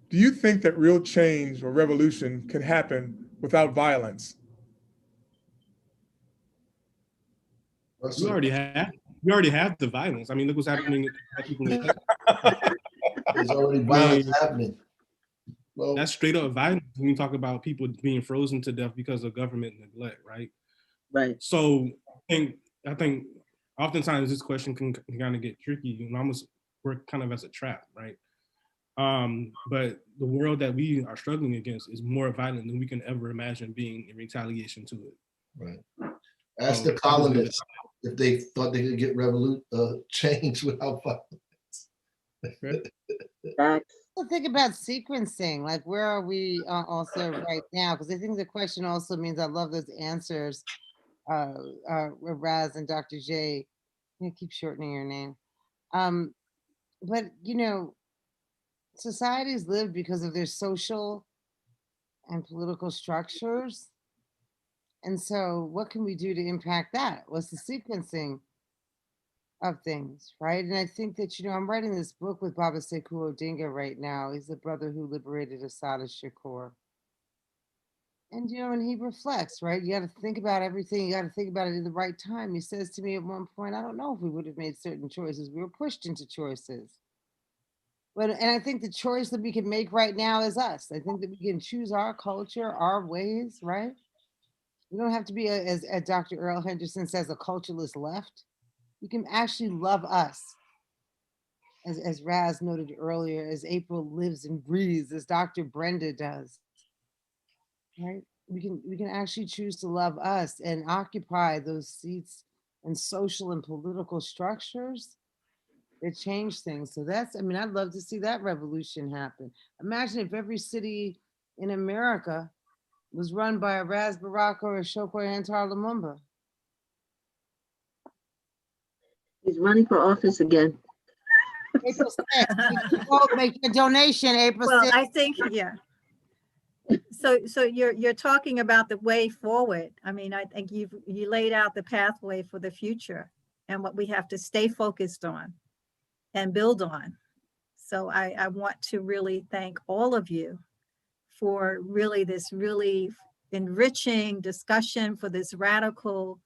S1: Do you think that real change or revolution can happen without violence?
S4: You already have the violence. I mean, look what's happening.
S7: There's already violence happening. Well,
S4: that's straight up violence when you talk about people being frozen to death because of government neglect, right?
S5: Right.
S4: So I think oftentimes this question can kind of get tricky and almost work kind of as a trap, right? But the world that we are struggling against is more violent than we can ever imagine being in retaliation to it.
S7: Right. Ask the colonists if they thought they could get change without violence.
S6: Think about sequencing, like where are we also right now? Because I think the question also means, I love those answers, Raz and Dr. J. I keep shortening your name. But you know, societies live because of their social and political structures. And so what can we do to impact that? What's the sequencing of things, right? And I think that, you know, I'm writing this book with Baba Sekou Odinga right now. He's the brother who liberated Assata Shakur. And, you know, and he reflects, right? You got to think about everything. You got to think about it at the right time. He says to me at one point, I don't know if we would have made certain choices. We were pushed into choices. And I think the choice that we can make right now is us. I think that we can choose our culture, our ways, right? We don't have to be, as Dr. Earl Henderson says, a culturalist left. You can actually love us. As Raz noted earlier, as April lives and breathes, as Dr. Brenda does, right? We can actually choose to love us and occupy those seats in social and political structures that change things. So that's, I mean, I'd love to see that revolution happen. Imagine if every city in America was run by a Raz Baraka or a Shokwe Antar Lumumba.
S5: He's running for office again.
S6: April 6th. Make your donation, April 6th.
S3: Well, I think, yeah. So you're talking about the way forward. I mean, I think you laid out the pathway for the future and what we have to stay focused on and build on. So I want to really thank all of you for really this really enriching discussion, for this radical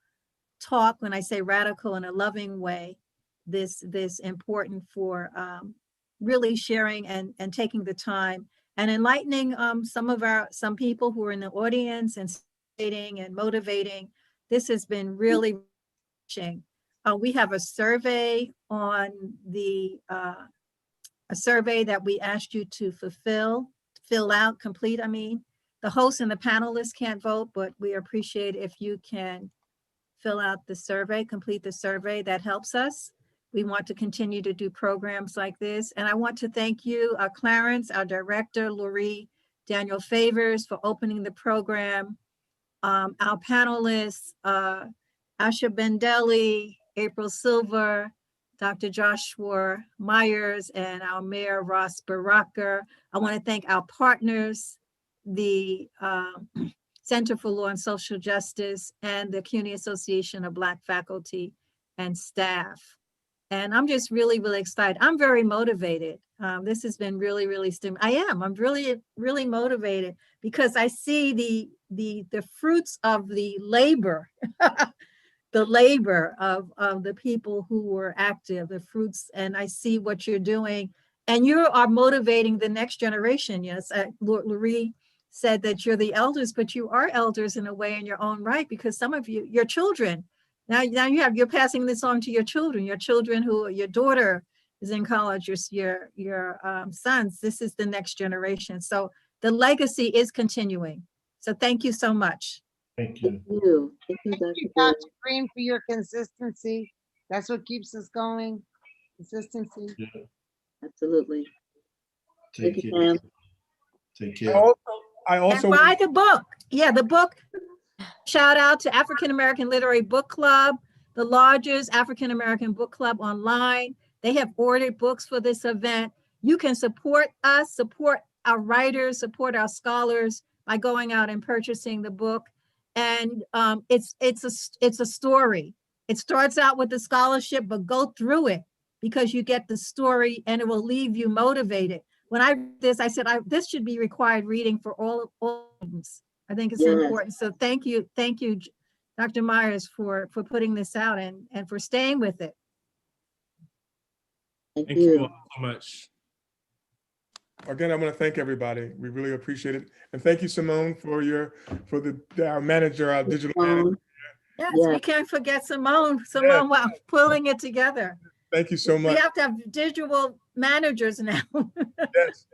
S3: talk. When I say radical in a loving way, this important for really sharing and taking the time and enlightening some people who are in the audience and stating and motivating. This has been really enriching. We have a survey on a survey that we asked you to complete. I mean, the hosts and the panelists can't vote, but we appreciate if you can fill out the survey, complete the survey. That helps us. We want to continue to do programs like this. And I want to thank you, Clarence, our director, Laurie, Daniel Favors, for opening the program. Our panelists, asha bandele, April Silver, Dr. Joshua Myers, and our Mayor Ross Baraka. I want to thank our partners, the Center for Law and Social Justice and the CUNY Association of Black Faculty and Staff. And I'm just really, really excited. I'm very motivated. This has been really, really I'm really, really motivated because I see the fruits of the labor the labor of the people who were active, the fruits, and I see what you're doing. And you are motivating the next generation. Yes, Laurie said that you're the elders, but you are elders in a way in your own right, because some of you, your children, now you're passing this on to your children who, your daughter is in college, your sons, this is the next generation. So the legacy is continuing. So thank you so much.
S7: Thank you.
S5: Thank you. Thank you,
S6: Thank you,
S5: Dr.
S6: Dr. Green, for your consistency. That's what keeps us going. Consistency.
S7: Yeah.
S5: Absolutely.
S7: Take
S5: Thank you,
S7: care.
S5: Pam.
S7: Take
S1: I
S7: care.
S1: also
S3: And buy the book. Yeah, the book. Shout out to African American Literary Book Club, the largest African American book club online. They have ordered books for this event. You can support us, support our writers, support our scholars by going out and purchasing the book. And it's a story. It starts out with the scholarship, but go through it because you get the story and it will leave you motivated. When I read this, I said, this should be required reading for all students. I think it's
S5: Yes.
S3: important. So thank you, Dr. Myers, for putting this out and for staying with it.
S5: Thank
S4: Thank you
S5: you.
S4: all so much.
S1: Again, I want to thank everybody. We really appreciate it. And thank you, Simone, for our manager, our digital manager.
S3: Yes,
S5: Yeah.
S3: we can't forget Simone.
S1: Yeah.
S3: Wow, pulling it together.
S1: Thank you so
S3: We
S1: much.
S3: have to have digital managers now.
S1: Yes.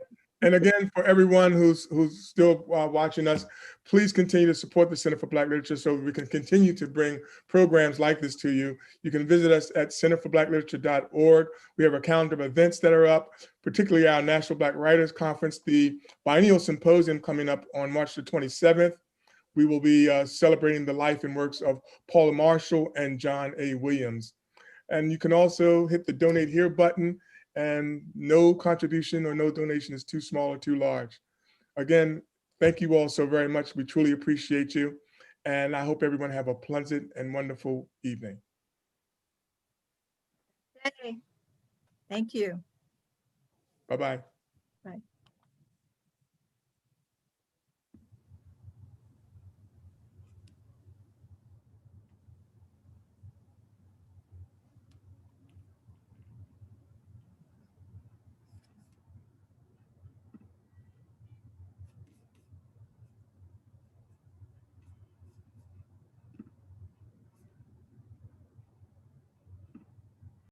S1: And again, for everyone who's still watching us, please continue to support the Center for Black Literature so we can continue to bring programs like this to you. You can visit us at centerforblackLiterature.org. We have a calendar of events that are up, particularly our National Black Writers Conference, the Biennial Symposium coming up on March the 27th. We will be celebrating the life and works of Paula Marshall and John A. Williams. And you can also hit the donate here button, and no contribution or no donation is too small or too large. Again, thank you all so very much. We truly appreciate you. And I hope everyone have a pleasant and wonderful evening.
S3: Hey, thank you.
S1: Bye-bye.